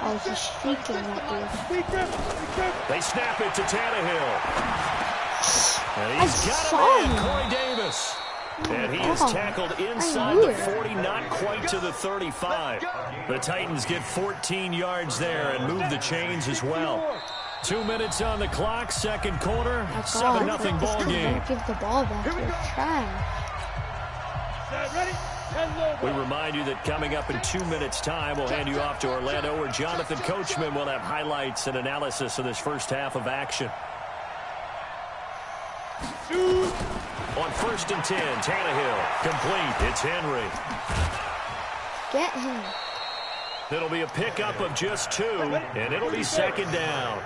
[SPEAKER 1] Oh, he's streaking that dude.
[SPEAKER 3] They snap it to Tannehill. And he's got him in, Corey Davis. And he is tackled inside the 40, not quite to the 35. The Titans get 14 yards there and move the chains as well. 2 minutes on the clock, 2nd quarter, 7-0 ball game.
[SPEAKER 1] Give the ball back. You're trash.
[SPEAKER 3] We remind you that coming up in 2 minutes' time, we'll hand you off to Orlando, where Jonathan Coachman will have highlights and analysis of this first half of action. On 1st and 10, Tannehill, complete. It's Henry.
[SPEAKER 1] Get him.
[SPEAKER 3] It'll be a pickup of just 2, and it'll be 2nd down.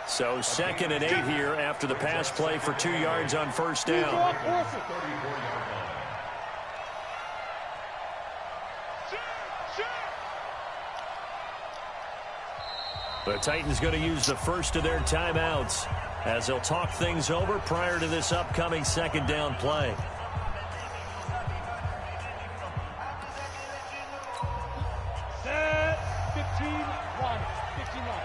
[SPEAKER 3] So 2nd and 8 here after the pass play for 2 yards on 1st down. The Titans going to use the first of their timeouts as they'll talk things over prior to this upcoming 2nd down play.
[SPEAKER 5] Set 15-1. 15-1.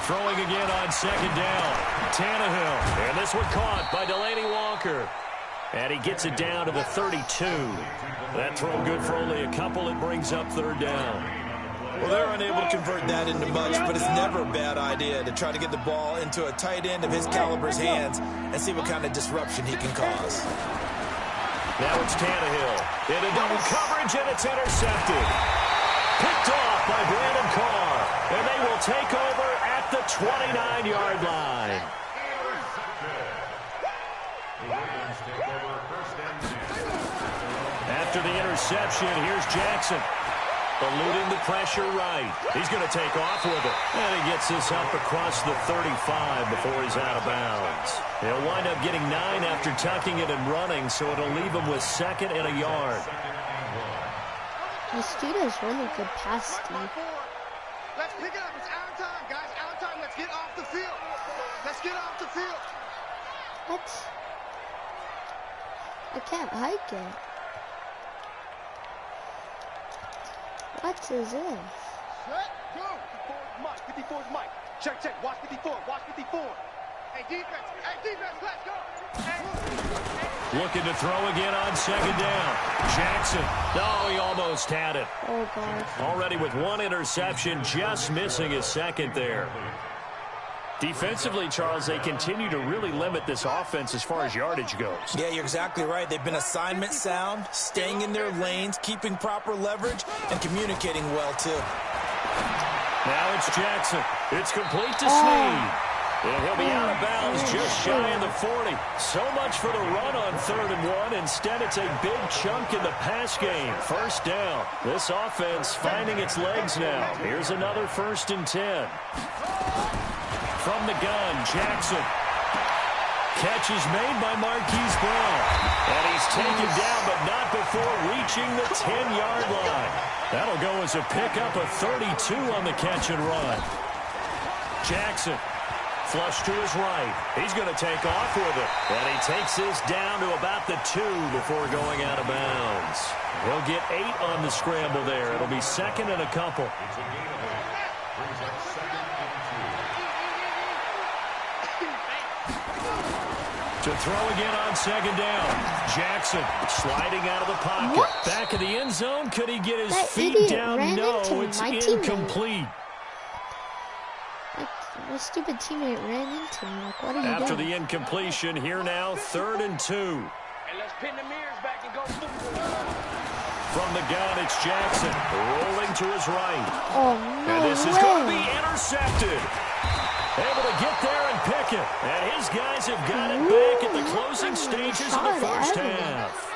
[SPEAKER 3] Throwing again on 2nd down. Tannehill. And this one caught by Delaney Walker. And he gets it down to the 32. That throw good for only a couple. It brings up 3rd down.
[SPEAKER 4] Well, they're unable to convert that into much, but it's never a bad idea to try to get the ball into a tight end of his caliber's hands and see what kind of disruption he can cause.
[SPEAKER 3] Now it's Tannehill. Into double coverage, and it's intercepted. Picked off by Brandon Carr. And they will take over at the 29-yard line. After the interception, here's Jackson. Eluding the pressure right. He's going to take off with it. And he gets this up across the 35 before he's out of bounds. He'll wind up getting 9 after tucking it and running, so it'll leave him with 2nd and a yard.
[SPEAKER 1] This dude is really good pass, Steve.
[SPEAKER 5] Let's pick it up. It's our time, guys. Our time. Let's get off the field. Let's get off the field.
[SPEAKER 1] What? I can't hike it. What is this?
[SPEAKER 5] Set, go. 54 is Mike. Check. Watch 54. Hey, defense. Let's go. Hey.
[SPEAKER 3] Looking to throw again on second down. Jackson. No, he almost had it.
[SPEAKER 1] Oh, God.
[SPEAKER 3] Already with one interception, just missing his second there. Defensively, Charles, they continue to really limit this offense as far as yardage goes.
[SPEAKER 4] Yeah, you're exactly right. They've been assignment sound, staying in their lanes, keeping proper leverage, and communicating well, too.
[SPEAKER 3] Now it's Jackson. It's complete to Snead. And he'll be out of bounds just shy of the 40. So much for the run on 3rd and 1. Instead, it's a big chunk in the pass game. First down. This offense finding its legs now. Here's another 1st and 10. From the gun, Jackson. Catch is made by Marquise Brown. And he's taken down, but not before reaching the 10-yard line. That'll go as a pickup of 32 on the catch and run. Jackson. Flush to his right. He's going to take off with it. And he takes this down to about the 2 before going out of bounds. He'll get 8 on the scramble there. It'll be 2nd and a couple.
[SPEAKER 6] It's a gain of 8. Brings up 2nd and 2.
[SPEAKER 3] To throw again on 2nd down. Jackson sliding out of the pocket.
[SPEAKER 1] What?
[SPEAKER 3] Back of the end zone. Could he get his
[SPEAKER 1] That
[SPEAKER 3] feet
[SPEAKER 1] idiot
[SPEAKER 3] down?
[SPEAKER 1] ran
[SPEAKER 3] No,
[SPEAKER 1] into
[SPEAKER 3] it's
[SPEAKER 1] my
[SPEAKER 3] incomplete.
[SPEAKER 1] My stupid teammate ran into me. Like, what are you
[SPEAKER 3] After
[SPEAKER 1] doing?
[SPEAKER 3] the incompletion, here now, 3rd and 2.
[SPEAKER 5] And let's pin the mirrors back and go football.
[SPEAKER 3] From the gun, it's Jackson rolling to his right.
[SPEAKER 1] Oh, no
[SPEAKER 3] And this
[SPEAKER 1] way.
[SPEAKER 3] is going to be intercepted. Able to get there and pick it. And his guys have got it back at the closing stages of the first half.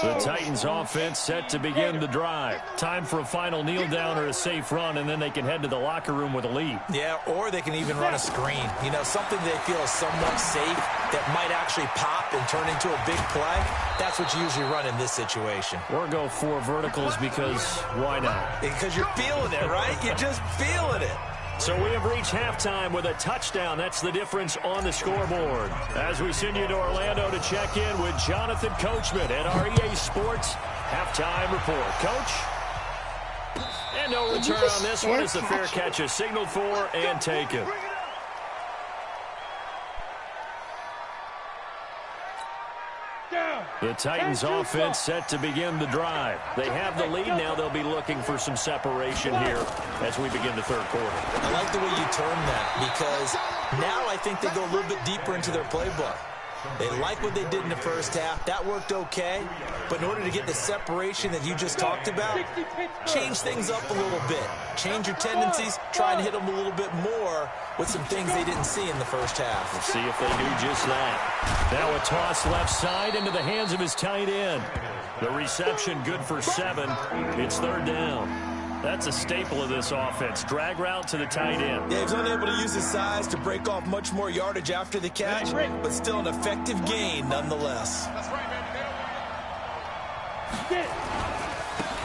[SPEAKER 3] The Titans offense set to begin the drive. Time for a final kneel down or a safe run, and then they can head to the locker room with a lead.
[SPEAKER 4] Yeah, or they can even run a screen. You know, something they feel is somewhat safe that might actually pop and turn into a big play. That's what you usually run in this situation.
[SPEAKER 3] Or go 4 verticals because why not?
[SPEAKER 4] Because you're feeling it, right? You're just feeling it.
[SPEAKER 3] So we have reached halftime with a touchdown. That's the difference on the scoreboard. As we send you to Orlando to check in with Jonathan Coachman at our EA Sports Halftime Report. Coach? And no return on this one as the fair catch is signaled for and taken. The Titans offense set to begin the drive. They have the lead now. They'll be looking for some separation here as we begin the 3rd quarter.
[SPEAKER 4] I like the way you term that because now I think they go a little bit deeper into their playbook. They like what they did in the first half. That worked okay. But in order to get the separation that you just talked about, change things up a little bit. Change your tendencies. Try and hit them a little bit more with some things they didn't see in the first half.
[SPEAKER 3] We'll see if they do just that. Now a toss left side into the hands of his tight end. The reception good for 7. It's 3rd down. That's a staple of this offense. Drag route to the tight end.
[SPEAKER 4] Yeah, he's unable to use his size to break off much more yardage after the catch, but still an effective gain nonetheless.
[SPEAKER 5] That's right, baby.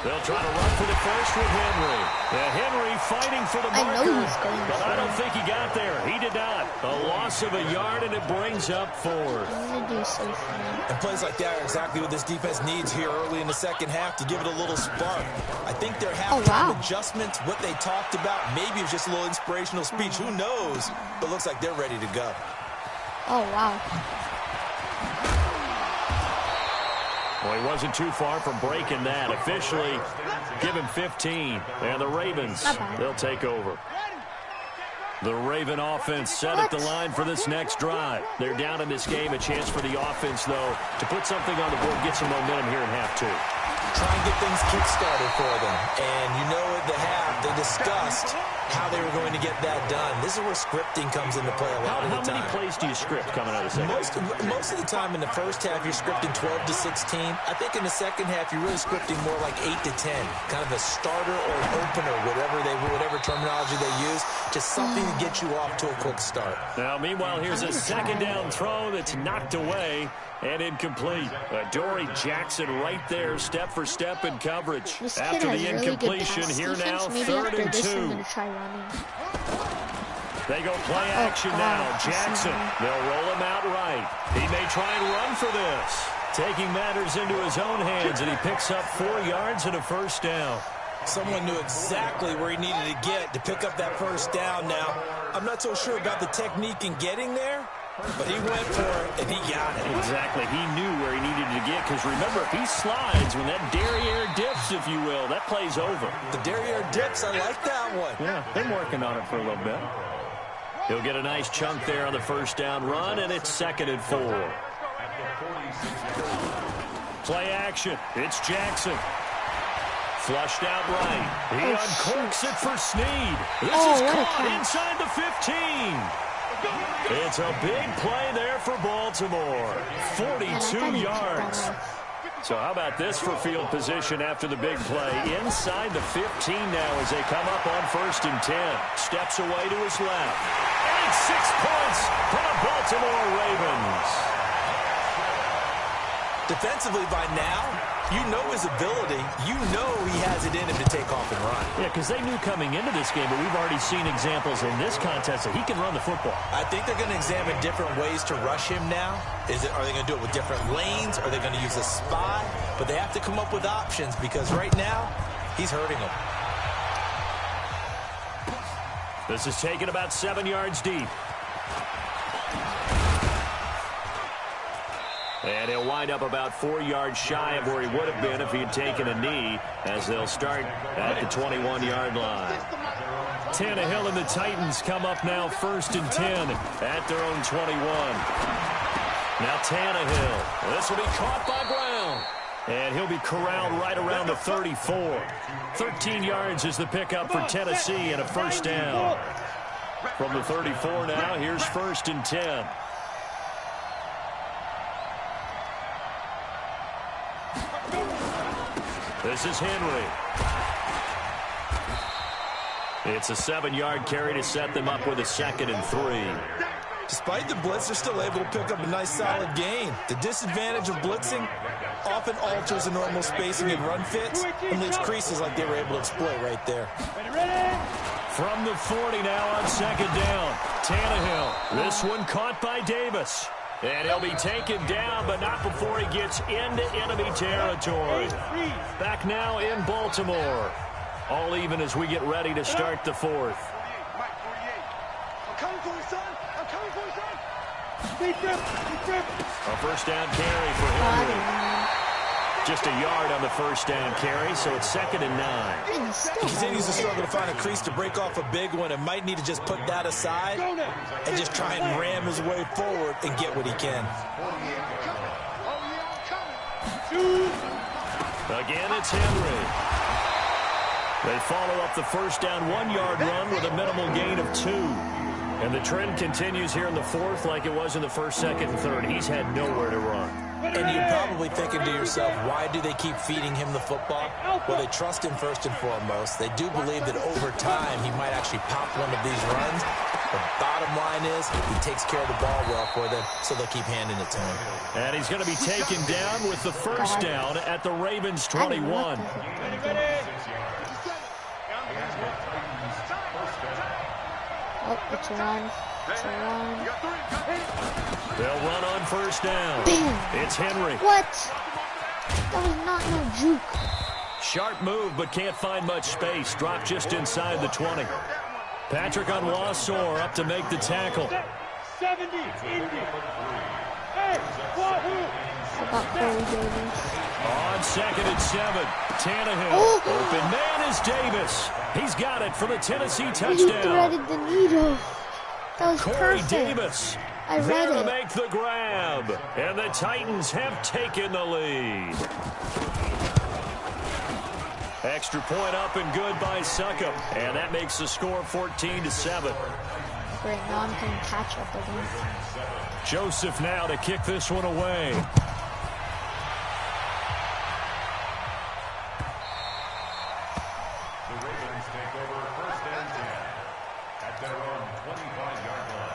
[SPEAKER 3] They'll try to run for the first with Henry. Henry fighting for the marker.
[SPEAKER 1] I know he's going
[SPEAKER 3] but
[SPEAKER 1] for
[SPEAKER 3] I don't
[SPEAKER 1] it.
[SPEAKER 3] think he got there. He did not. A loss of a yard, and it brings up 4th.
[SPEAKER 1] I'm going to do safe now.
[SPEAKER 4] And plays like that are exactly what this defense needs here early in the second half to give it a little spark. I think their halftime adjustments, what they talked about, maybe it was just a little inspirational speech. Who knows? But looks like they're ready to go.
[SPEAKER 1] Oh, wow.
[SPEAKER 3] Well, he wasn't too far from breaking that. Officially, give him 15. And the Ravens, they'll take over. The Raven offense set at the line for this next drive. They're down in this game. A chance for the offense, though, to put something on the board, get some momentum here in half 2.
[SPEAKER 4] Try and get things kick-started for them. And you know at the half, they discussed how they were going to get that done. This is where scripting comes into play a lot of the time.
[SPEAKER 3] How many plays do you script coming out of the second half?
[SPEAKER 4] Most of the time in the first half, you're scripting 12 to 16. I think in the second half, you're really scripting more like 8 to 10. Kind of a starter or an opener, whatever terminology they use. Just something to get you off to a quick start.
[SPEAKER 3] Now, meanwhile, here's a 2nd down throw that's knocked away and incomplete. Dory Jackson right there, step for step in coverage.
[SPEAKER 1] This
[SPEAKER 3] After
[SPEAKER 1] kid
[SPEAKER 3] the
[SPEAKER 1] has
[SPEAKER 3] incompletion,
[SPEAKER 1] really
[SPEAKER 3] here
[SPEAKER 1] good
[SPEAKER 3] now,
[SPEAKER 1] pass defense. Maybe
[SPEAKER 3] 3rd
[SPEAKER 1] after
[SPEAKER 3] and
[SPEAKER 1] this,
[SPEAKER 3] 2.
[SPEAKER 1] I'm going to try running.
[SPEAKER 3] They go play action now. Jackson, they'll roll him out right. He may try and run for this. Taking matters into his own hands, and he picks up 4 yards and a 1st down.
[SPEAKER 4] Someone knew exactly where he needed to get to pick up that 1st down now. I'm not so sure about the technique in getting there, but he went for it, and he got it.
[SPEAKER 3] Exactly. He knew where he needed to get, because remember, if he slides, when that derriere dips, if you will, that play's over.
[SPEAKER 4] The derriere dips, I like that one.
[SPEAKER 3] Yeah, been working on it for a little bit. He'll get a nice chunk there on the first down run, and it's 2nd and 4. Play action. It's Jackson. Flushed out right. He uncorks it for Snead. This is caught inside the 15. It's a big play there for Baltimore. 42 yards. So how about this for field position after the big play? Inside the 15 now as they come up on 1st and 10. Steps away to his left. And it's 6 points for the Baltimore Ravens.
[SPEAKER 4] Defensively by now, you know his ability. You know he has it in him to take off and run.
[SPEAKER 3] Yeah, because they knew coming into this game, but we've already seen examples in this contest that he can run the football.
[SPEAKER 4] I think they're going to examine different ways to rush him now. Are they going to do it with different lanes? Are they going to use a spy? But they have to come up with options because right now, he's hurting them.
[SPEAKER 3] This is taken about 7 yards deep. And he'll wind up about 4 yards shy of where he would have been if he had taken a knee, as they'll start at the 21-yard line. Tannehill and the Titans come up now 1st and 10 at their own 21. Now Tannehill. This will be caught by Brown. And he'll be corralled right around the 34. 13 yards is the pickup for Tennessee and a first down. From the 34 now, here's 1st and 10. This is Henry. It's a 7-yard carry to set them up with a 2nd and 3.
[SPEAKER 4] Despite the blitz, they're still able to pick up a nice solid gain. The disadvantage of blitzing often alters the normal spacing and run fits and leaves creases like they were able to exploit right there.
[SPEAKER 3] From the 40 now on 2nd down. Tannehill. This one caught by Davis. And he'll be taken down, but not before he gets into enemy territory. Back now in Baltimore. All even as we get ready to start the 4th. A first down carry for Henry. Just a yard on the first down carry, so it's 2nd and 9.
[SPEAKER 4] He continues to struggle to find a crease to break off a big one and might need to just put that aside and just try and ram his way forward and get what he can.
[SPEAKER 3] Again, it's Henry. They follow up the first down 1-yard run with a minimal gain of 2. And the trend continues here in the 4th like it was in the 1st, 2nd, and 3rd. He's had nowhere to run.
[SPEAKER 4] And you're probably thinking to yourself, why do they keep feeding him the football? Well, they trust him first and foremost. They do believe that over time he might actually pop one of these runs. The bottom line is he takes care of the ball well for them, so they'll keep handing it to him.
[SPEAKER 3] And he's going to be taken down with the first down at the Ravens' 21.
[SPEAKER 1] Oh, it's a run. It's a run.
[SPEAKER 3] They'll run on first down.
[SPEAKER 1] Bam.
[SPEAKER 3] It's Henry.
[SPEAKER 1] What? That was not no juke.
[SPEAKER 3] Sharp move, but can't find much space. Dropped just inside the 20. Patrick on Wassor up to make the tackle.
[SPEAKER 5] 70. Hey,
[SPEAKER 1] About Corey Davis.
[SPEAKER 3] On 2nd and 7, Tannehill. Open man is Davis. He's got it for the Tennessee touchdown.
[SPEAKER 1] He threaded the needle. That was
[SPEAKER 3] Corey
[SPEAKER 1] perfect.
[SPEAKER 3] Davis.
[SPEAKER 1] I read
[SPEAKER 3] there to
[SPEAKER 1] it.
[SPEAKER 3] make the grab. And the Titans have taken the lead. Extra point up and good by Succop. And that makes the score 14-7.
[SPEAKER 1] Great, now I'm playing catch up again.
[SPEAKER 3] Joseph now to kick this one away.
[SPEAKER 6] The Ravens take over 1st and 10 at their own 25-yard line.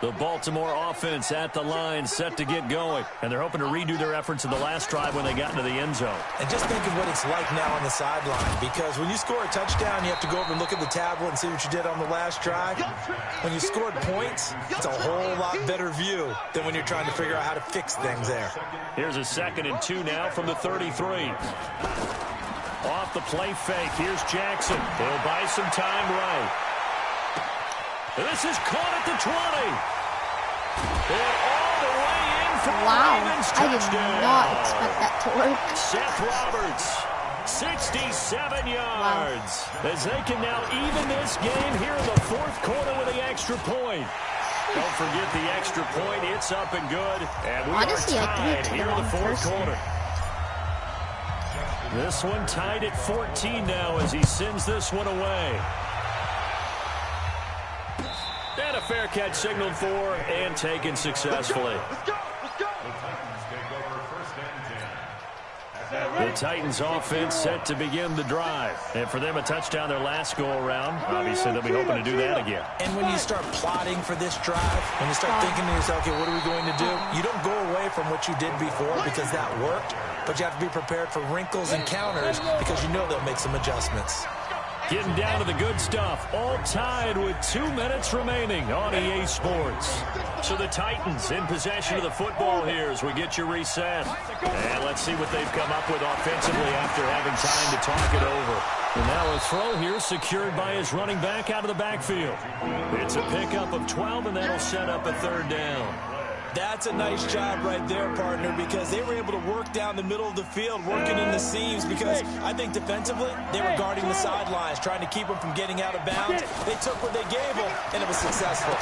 [SPEAKER 3] The Baltimore offense at the line, set to get going. And they're hoping to redo their efforts in the last drive when they got into the end zone.
[SPEAKER 4] And just think of what it's like now on the sideline, because when you score a touchdown, you have to go over and look at the tablet and see what you did on the last drive. When you scored points, it's a whole lot better view than when you're trying to figure out how to fix things there.
[SPEAKER 3] Here's a 2nd and 2 now from the 33. Off the play fake, here's Jackson. He'll buy some time right. This is caught at the 20. And all the way in for
[SPEAKER 1] Wow,
[SPEAKER 3] Ravens
[SPEAKER 1] I did
[SPEAKER 3] touchdown.
[SPEAKER 1] not expect that to work.
[SPEAKER 3] Seth Roberts, 67 yards. Wow. As they can now even this game here in the fourth quarter with the extra point. Don't forget the extra point. It's up and good. And we
[SPEAKER 1] Honestly,
[SPEAKER 3] are tied here in the fourth
[SPEAKER 1] person.
[SPEAKER 3] quarter. This one tied at 14 now as he sends this one away. And a fair catch signaled for and taken successfully.
[SPEAKER 5] Let's go.
[SPEAKER 6] The Titans take over first and 10.
[SPEAKER 3] The Titans offense set to begin the drive. And for them, a touchdown their last go-around. Obviously, they'll be hoping to do that again.
[SPEAKER 4] And when you start plotting for this drive, when you start thinking to yourself, okay, what are we going to do? You don't go away from what you did before because that worked, but you have to be prepared for wrinkles and counters because you know they'll make some adjustments.
[SPEAKER 3] Getting down to the good stuff. All tied with 2 minutes remaining on EA Sports. So the Titans in possession of the football here as we get you reset. And let's see what they've come up with offensively after having time to talk it over. And now a throw here secured by his running back out of the backfield. It's a pickup of 12, and that'll set up a third down.
[SPEAKER 4] That's a nice job right there, partner, because they were able to work down the middle of the field, working in the seams, because I think defensively, they were guarding the sidelines, trying to keep them from getting out of bounds. They took what they gave them, and it was successful.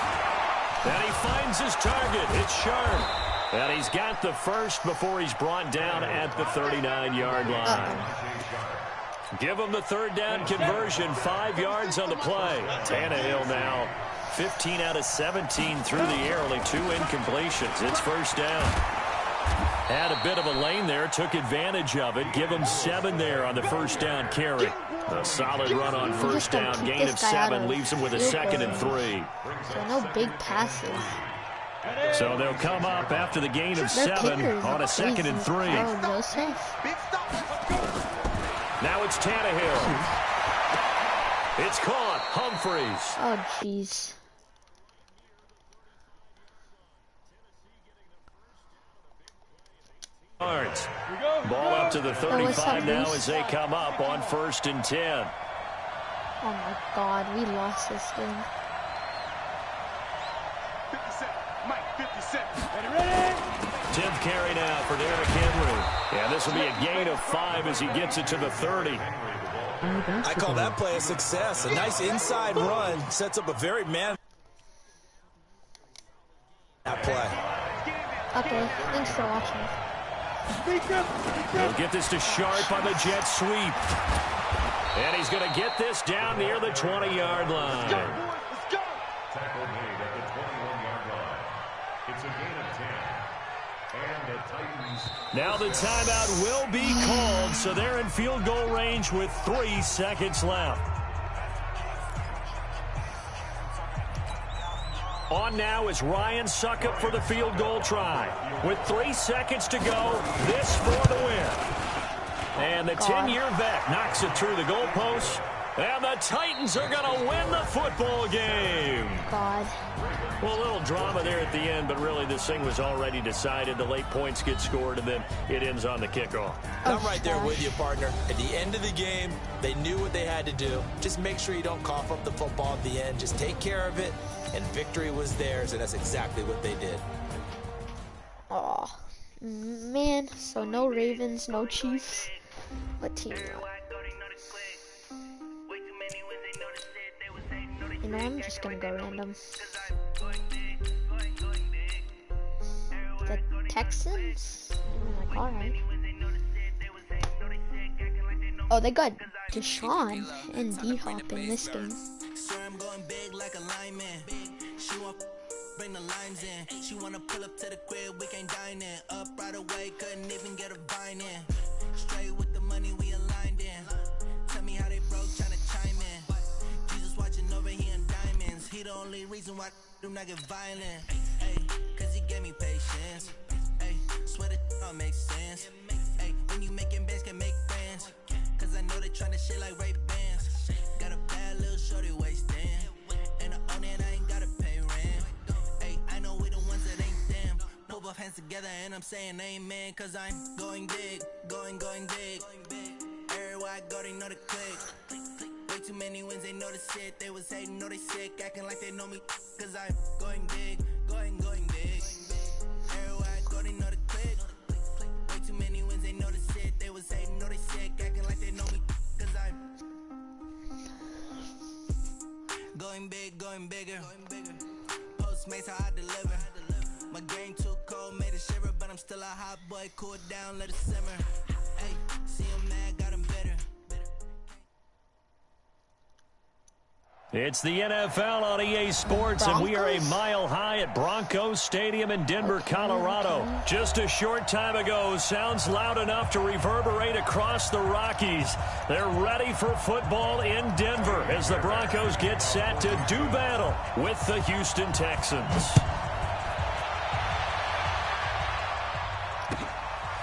[SPEAKER 3] And he finds his target. It's Sharp. And he's got the first before he's brought down at the 39-yard line. Give him the third down conversion, 5 yards on the play. Tannehill now 15 out of 17 through the air, only 2 incompletions. It's first down. Had a bit of a lane there, took advantage of it. Give him 7 there on the first down carry. A solid run on first down, gain of 7, leaves him with a 2nd and 3.
[SPEAKER 1] So no big passes.
[SPEAKER 3] So they'll come up after the gain of 7 on a 2nd and 3.
[SPEAKER 1] Oh, Joseph.
[SPEAKER 3] Now it's Tannehill. It's caught. Humphreys.
[SPEAKER 1] Oh, jeez.
[SPEAKER 3] Ball up to the 35 now as they come up on 1st and 10.
[SPEAKER 1] Oh, my God. We lost this game.
[SPEAKER 5] 57. Mike, 57. Ready?
[SPEAKER 3] 10th carry now for Derrick Henry. And this will be a gain of 5 as he gets it to the 30.
[SPEAKER 4] I call that play a success. A nice inside run sets up a very man. That play.
[SPEAKER 1] Okay, thanks for watching.
[SPEAKER 3] He'll get this to Sharp on the jet sweep. And he's going to get this down near the 20-yard line.
[SPEAKER 6] Tackle made at the 21-yard line. It's a gain of 10. And the Titans.
[SPEAKER 3] Now the timeout will be called, so they're in field goal range with 3 seconds left. On now is Ryan Suckup for the field goal try. With 3 seconds to go, this for the win. And the 10-year vet knocks it through the goalpost. And the Titans are going to win the football game.
[SPEAKER 1] God.
[SPEAKER 3] Well, a little drama there at the end, but really this thing was already decided. The late points get scored, and then it ends on the kickoff.
[SPEAKER 4] I'm right there with you, partner. At the end of the game, they knew what they had to do. Just make sure you don't cough up the football at the end. Just take care of it, and victory was theirs, and that's exactly what they did.
[SPEAKER 1] Oh, man. So no Ravens, no Chiefs. What team now? You know, I'm just gonna go random. The Texans? I'm like, alright. Oh, they got Deshaun and D-Hop in this game.
[SPEAKER 7] Bring the limes in. She wanna pull up to the crib, we can't dine in. Up right away, couldn't even get a vine in. Straight with the money we aligned in. Tell me how they broke, tryna chime in. Jesus watching over here in diamonds. He the only reason why do not get violent. Hey, cause he gave me patience. Hey, swear that all makes sense. Hey, when you making bands can make friends. Cause I know they tryna shit like Ray Bans. Got a bad little shorty wasting. And I own it, I ain't gotta pay rent. Hey, I know we the ones that ain't them. Pull both hands together and I'm saying amen. Cause I'm going big, going big. Everywhere I go, they know the click.
[SPEAKER 2] too many wins, they know the shit. They was hating, know they sick, acting like they know me. Cause I'm going big, going big. Everywhere I go, they know the click. Way too many wins, they know the shit. They was hating, know they sick, acting like they know me. Cause I'm going big, going bigger. Postmates, how I deliver. My game too cold, made it shiver, but I'm still a hot boy. Cool it down, let it simmer. Hey, see him mad, got him bitter.
[SPEAKER 3] It's the NFL on EA Sports, and we are a mile high at Broncos Stadium in Denver, Colorado. Just a short time ago, sounds loud enough to reverberate across the Rockies. They're ready for football in Denver as the Broncos get set to do battle with the Houston Texans.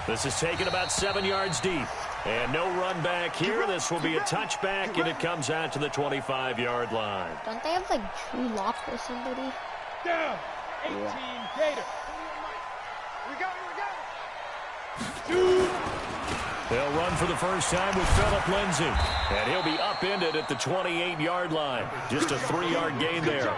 [SPEAKER 3] This is taken about 7 yards deep. And no run back here. This will be a touchback, and it comes out to the 25-yard line.
[SPEAKER 1] Don't they have, like, Drew Lock or somebody?
[SPEAKER 5] Down. 18 Gator. We got it.
[SPEAKER 3] They'll run for the first time with Phillip Lindsay. And he'll be upended at the 28-yard line. Just a 3-yard gain there.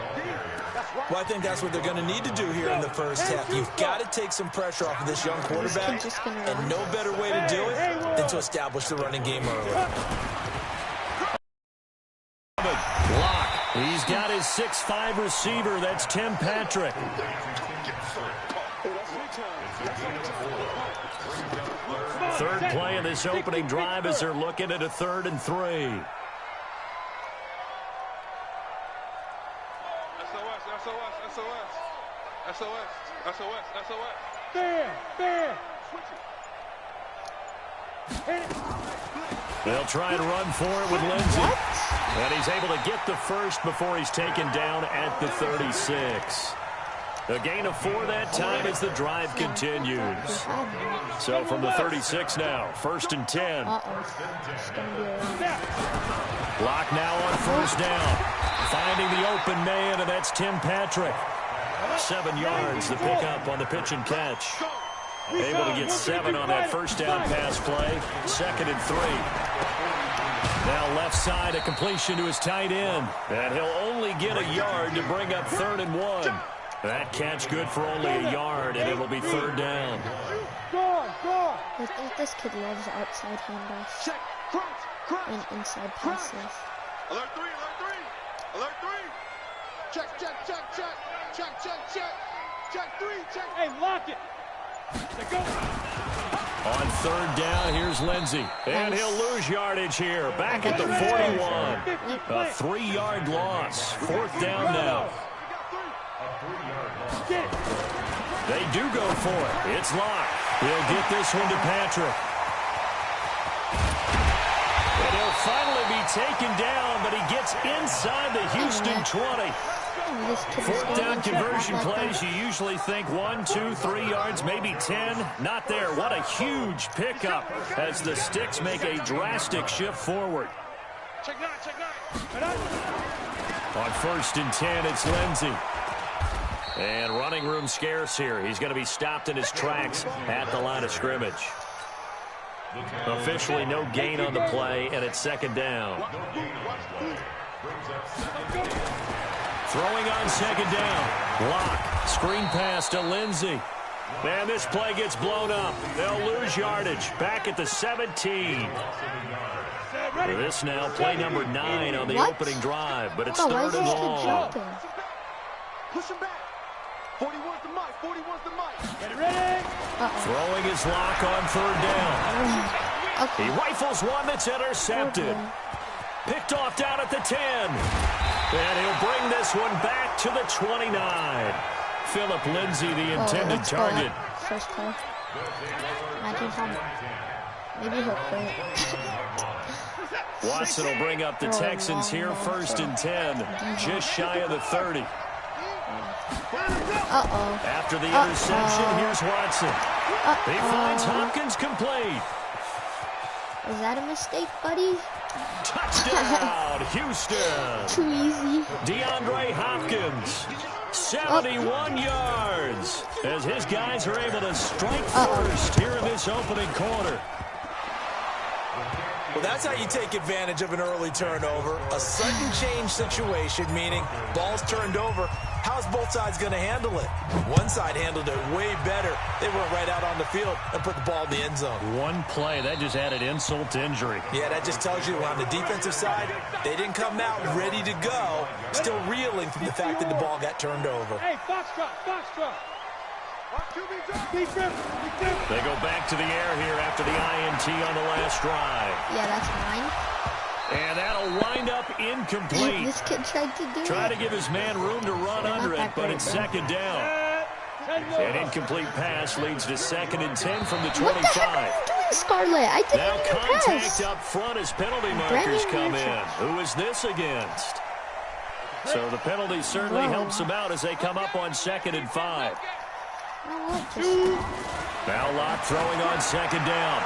[SPEAKER 4] Well, I think that's what they're going to need to do here in the first half. You've got to take some pressure off of this young quarterback, and no better way to do it than to establish the running game early.
[SPEAKER 3] Block. He's got his 6'5" receiver. That's Tim Patrick. Third play of this opening drive as they're looking at a 3rd and 3.
[SPEAKER 5] SOS. Fair.
[SPEAKER 3] They'll try and run for it with Lindsay. And he's able to get the first before he's taken down at the 36. A gain of 4 that time as the drive continues. So from the 36 now, 1st and 10. Block now on 1st down. Finding the open man, and that's Tim Patrick. 7 yards, the pickup on the pitch and catch. Able to get 7 on that 1st down pass play. 2nd and 3. Now left side, a completion to his tight end. And he'll only get a yard to bring up 3rd and 1. That catch good for only a yard, and it'll be 3rd down.
[SPEAKER 1] I think this kid loves outside handoffs and inside passes.
[SPEAKER 5] Alert 3. Check. Check 3. Hey, lock it. Go.
[SPEAKER 3] On 3rd down, here's Lindsay. And he'll lose yardage here. Back at the 41. A 3-yard loss. 4th down now. They do go for it. It's locked. He'll get this one to Patrick. And he'll finally be taken down, but he gets inside the Houston 20. 4th down conversion plays, you usually think 1, 2, 3 yards, maybe 10. Not there. What a huge pickup as the Sticks make a drastic shift forward.
[SPEAKER 5] Check 9.
[SPEAKER 3] On 1st and 10, it's Lindsay. And running room scarce here. He's going to be stopped in his tracks at the line of scrimmage. Officially no gain on the play, and it's 2nd down. Throwing on 2nd down. Block. Screen pass to Lindsay. And this play gets blown up. They'll lose yardage. Back at the 17. This now play number 9 on the opening drive, but it's 3rd and long.
[SPEAKER 5] Push him back. 41's the mic. Get ready.
[SPEAKER 3] Throwing his lock on 3rd down. He rifles one that's intercepted. Picked off down at the 10. And he'll bring this one back to the 29. Phillip Lindsay, the intended target.
[SPEAKER 1] First play. Imagine how maybe he'll quit.
[SPEAKER 3] Watson will bring up the Texans here, 1st and 10. Just shy of the 30. After the interception, here's Watson. He finds Hopkins complete.
[SPEAKER 1] Is that a mistake, buddy?
[SPEAKER 3] Touchdown, Houston.
[SPEAKER 1] Too easy.
[SPEAKER 3] DeAndre Hopkins, 71 yards, as his guys are able to strike first here in this opening quarter.
[SPEAKER 4] Well, that's how you take advantage of an early turnover. A sudden change situation, meaning ball's turned over. How's both sides going to handle it? One side handled it way better. They went right out on the field and put the ball in the end zone.
[SPEAKER 3] One play, that just added insult to injury.
[SPEAKER 4] Yeah, that just tells you on the defensive side, they didn't come out ready to go, still reeling from the fact that the ball got turned over.
[SPEAKER 5] Hey, Foxtrot.
[SPEAKER 3] They go back to the air here after the INT on the last drive.
[SPEAKER 1] Yeah, that's mine.
[SPEAKER 3] And that'll wind up incomplete.
[SPEAKER 1] This kid tried to do
[SPEAKER 3] Try
[SPEAKER 1] it.
[SPEAKER 3] to give his man room to run under it, but it's second down. An incomplete pass leads to 2nd and 10 from the 25.
[SPEAKER 1] What the heck are you doing, Scarlett? I didn't
[SPEAKER 3] Now
[SPEAKER 1] even
[SPEAKER 3] contact
[SPEAKER 1] pass.
[SPEAKER 3] up front as penalty markers come in. Who is this against? So the penalty certainly helps them out as they come up on 2nd and 5. Now Locke throwing on 2nd down.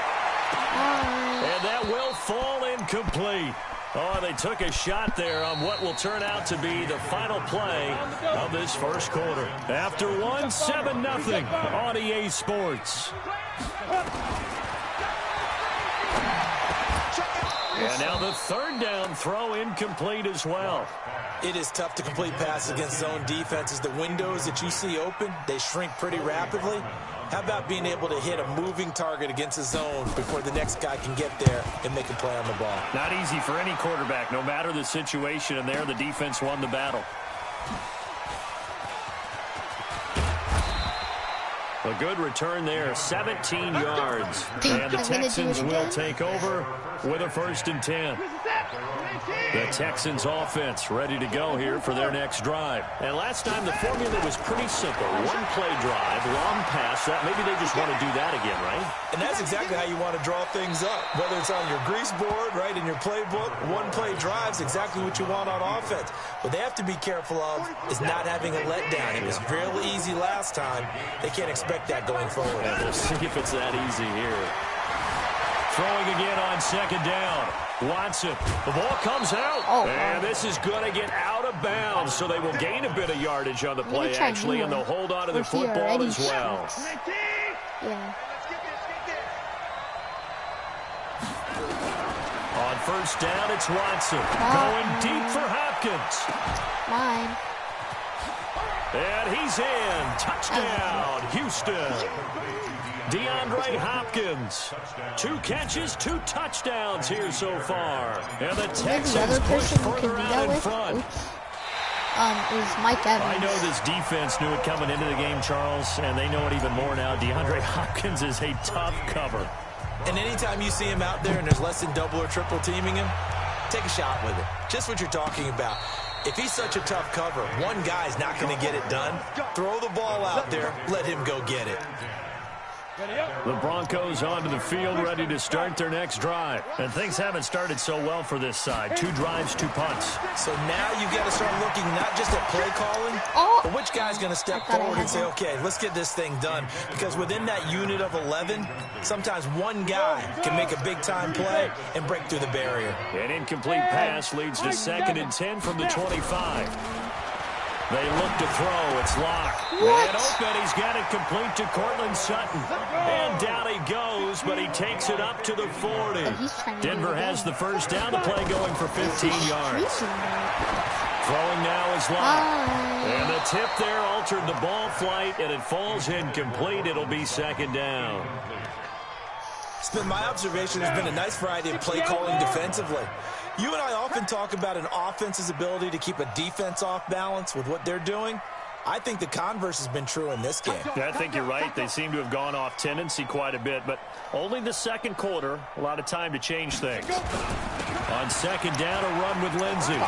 [SPEAKER 3] And that will fall incomplete. Oh, they took a shot there on what will turn out to be the final play of this first quarter. After one, 7-0 on EA Sports. And now the 3rd down throw incomplete as well.
[SPEAKER 4] It is tough to complete passes against zone defenses. The windows that you see open, they shrink pretty rapidly. How about being able to hit a moving target against a zone before the next guy can get there and make a play on the ball?
[SPEAKER 3] Not easy for any quarterback, no matter the situation, and there the defense won the battle. A good return there, 17 yards. And the Texans will take over with a 1st and 10. The Texans offense ready to go here for their next drive. And last time the formula was pretty simple. One play drive, long pass. That maybe they just want to do that again, right?
[SPEAKER 4] And that's exactly how you want to draw things up. Whether it's on your grease board, right, in your playbook, one play drive's exactly what you want on offense. What they have to be careful of is not having a letdown. It was real easy last time. They can't expect that going forward.
[SPEAKER 3] And we'll see if it's that easy here. Throwing again on 2nd down. Watson. The ball comes out. And this is going to get out of bounds, so they will gain a bit of yardage on the play, actually, and they'll hold on to the football as well.
[SPEAKER 1] Yeah.
[SPEAKER 3] On 1st down, it's Watson. Going deep for Hopkins.
[SPEAKER 1] Mine.
[SPEAKER 3] And he's in. Touchdown, Houston. DeAndre Hopkins. 2 catches, 2 touchdowns here so far. And the Texans push further out in front.
[SPEAKER 1] It was Mike Evans.
[SPEAKER 3] I know this defense knew it coming into the game, Charles, and they know it even more now. DeAndre Hopkins is a tough cover.
[SPEAKER 4] And anytime you see him out there and there's less than double or triple teaming him, take a shot with it. Just what you're talking about. If he's such a tough cover, one guy's not going to get it done. Throw the ball out there. Let him go get it.
[SPEAKER 3] The Broncos onto the field, ready to start their next drive. And things haven't started so well for this side. 2 drives, 2 punts.
[SPEAKER 4] So now you got to start looking not just at play calling, but which guy's going to step forward and say, okay, let's get this thing done. Because within that unit of 11, sometimes one guy can make a big-time play and break through the barrier.
[SPEAKER 3] An incomplete pass leads to 2nd and 10 from the 25. They look to throw. It's Locke. And open. He's got it complete to Cortland Sutton. And down he goes, but he takes it up to the 40. Denver has the 1st down. The play going for 15 yards. Throwing now is Locke. And the tip there altered the ball flight, and it falls incomplete. It'll be 2nd down.
[SPEAKER 4] It's been my observation. There's been a nice variety of play calling defensively. You and I often talk about an offense's ability to keep a defense off balance with what they're doing. I think the converse has been true in this game.
[SPEAKER 3] Yeah, I think you're right. They seem to have gone off tendency quite a bit, but only the 2nd quarter, a lot of time to change things. On 2nd down, a run with Lindsey.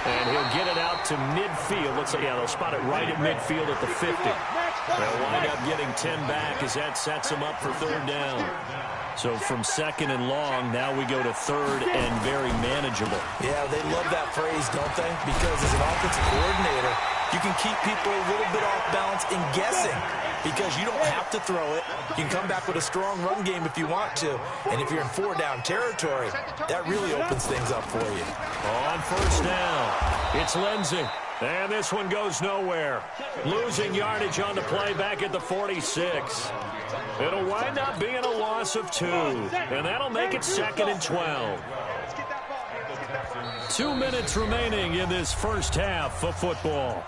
[SPEAKER 3] And he'll get it out to midfield. Let's say, yeah, they'll spot it right at midfield at the 50. They'll wind up getting 10 back as that sets them up for 3rd down. So from 2nd and long, now we go to 3rd and very manageable.
[SPEAKER 4] Yeah, they love that phrase, don't they? Because as an offensive coordinator, you can keep people a little bit off balance and guessing because you don't have to throw it. You can come back with a strong run game if you want to. And if you're in 4-down territory, that really opens things up for you.
[SPEAKER 3] On 1st down, it's Lindsey. And this one goes nowhere. Losing yardage on the play back at the 46. It'll wind up being a loss of 2. And that'll make it 2nd and 12. 2 minutes remaining in this first half of football.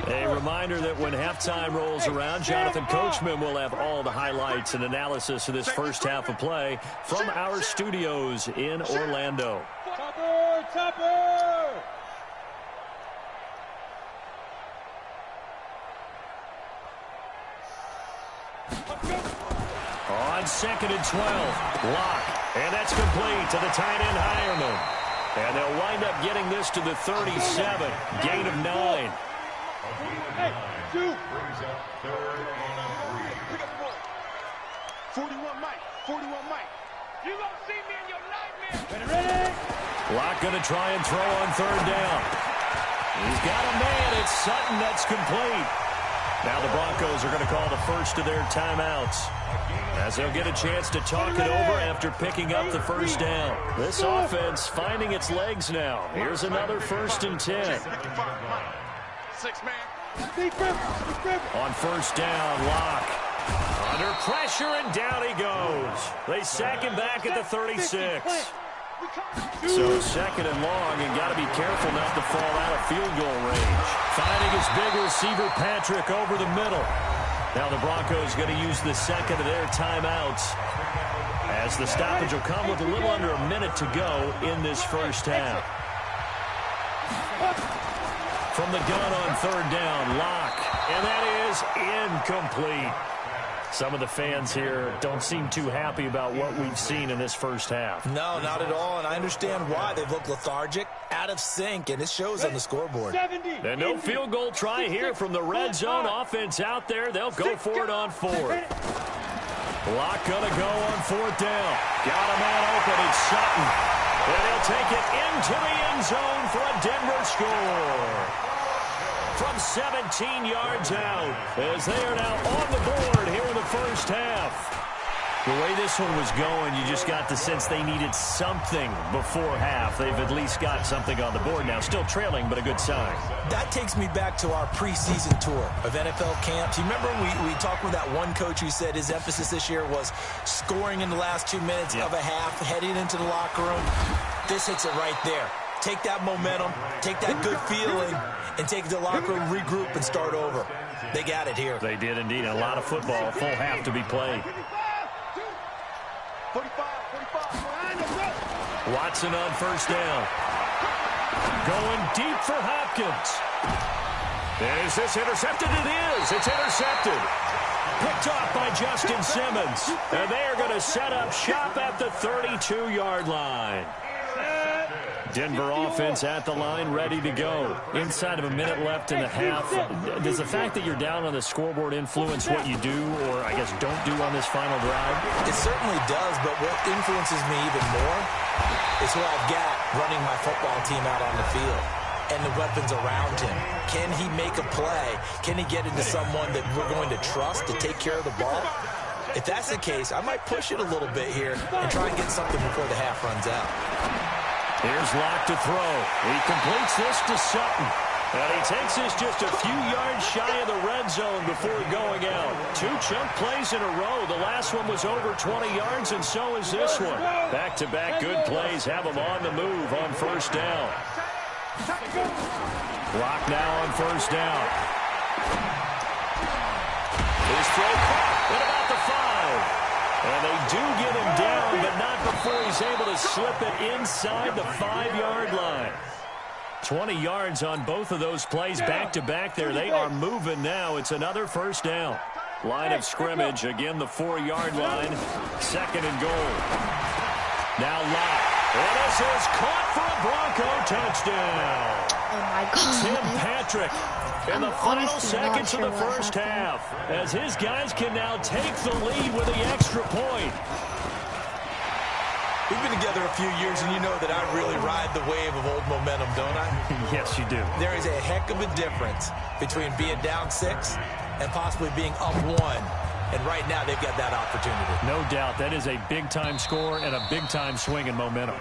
[SPEAKER 3] A reminder that when halftime rolls around, Jonathan Coachman will have all the highlights and analysis of this first half of play from our studios in Orlando.
[SPEAKER 5] Topper!
[SPEAKER 3] On 2nd and 12, Locke, and that's complete to the tight end Hireman. And they'll wind up getting this to the 37, gain of 9.
[SPEAKER 5] Hey, 2. Brings up 3rd and 3. Pick up the ball. 41 Mike. 41 Mike. You gonna see me in your nightmare. Ready?
[SPEAKER 3] Locke gonna try and throw on 3rd down. He's got a man. It's Sutton. That's complete. Now the Broncos are going to call the first of their timeouts, as they'll get a chance to talk it over after picking up the first down. This offense finding its legs now. Here's another 1st and 10.
[SPEAKER 5] 6 man.
[SPEAKER 3] On 1st down, Locke under pressure, and down he goes. They sack him back at the 36. So 2nd and long, and got to be careful not to fall out of field goal range. Finding his big receiver, Patrick, over the middle. Now the Broncos going to use the 2nd of their timeouts, as the stoppage will come with a little under a minute to go in this first half. From the gun on 3rd down, Locke, and that is incomplete. Some of the fans here don't seem too happy about what we've seen in this first half.
[SPEAKER 4] No, not at all, and I understand why. They've looked lethargic, out of sync, and it shows on the scoreboard.
[SPEAKER 3] And no field goal try here from the red zone offense out there. They'll go for it on 4th. Locke gonna go on 4th down. Got a man open. It's Sutton. And he'll take it into the end zone for a Denver score. From 17 yards out, as they are now on the board here in the first half. The way this one was going, you just got the sense they needed something before half. They've at least got something on the board now. Still trailing, but a good sign.
[SPEAKER 4] That takes me back to our preseason tour of NFL camps. You remember we talked with that one coach who said his emphasis this year was scoring in the last 2 minutes of a half, heading into the locker room. This hits it right there. Take that momentum, take that good feeling, and take the locker room, regroup, and start over. They got it here.
[SPEAKER 3] They did indeed. A lot of football, full half to be played.
[SPEAKER 5] 45.
[SPEAKER 3] Watson on 1st down. Going deep for Hopkins. Is this intercepted? It is. It's intercepted. Picked off by Justin Simmons. And they are going to set up shop at the 32-yard line. Denver offense at the line, ready to go. Inside of a minute left in the half. Does the fact that you're down on the scoreboard influence what you do, or I guess don't do on this final drive?
[SPEAKER 4] It certainly does, but what influences me even more is who I've got running my football team out on the field and the weapons around him. Can he make a play? Can he get into someone that we're going to trust to take care of the ball? If that's the case, I might push it a little bit here and try and get something before the half runs out.
[SPEAKER 3] Here's Locke to throw. He completes this to Sutton. And he takes this just a few yards shy of the red zone before going out. 2 chunk plays in a row. The last one was over 20 yards, and so is this one. Back-to-back good plays have him on the move on 1st down. Locke now on 1st down. His throw caught at about the 5. And they do get him down, but not before he's able to slip it inside the 5-yard line. 20 yards on both of those plays back-to-back there. They are moving now. It's another 1st down. Line of scrimmage, again the 4-yard line. 2nd and goal. Now Locke. And this is caught for a Bronco touchdown.
[SPEAKER 1] Oh, my God.
[SPEAKER 3] Tim Patrick in the final seconds of the first half, as his guys can now take the lead with the extra point.
[SPEAKER 4] We've been together a few years, and you know that I really ride the wave of old momentum, don't I?
[SPEAKER 3] Yes, you do.
[SPEAKER 4] There is a heck of a difference between being down 6 and possibly being up 1. And right now, they've got that opportunity.
[SPEAKER 3] No doubt. That is a big-time score and a big-time swing in momentum.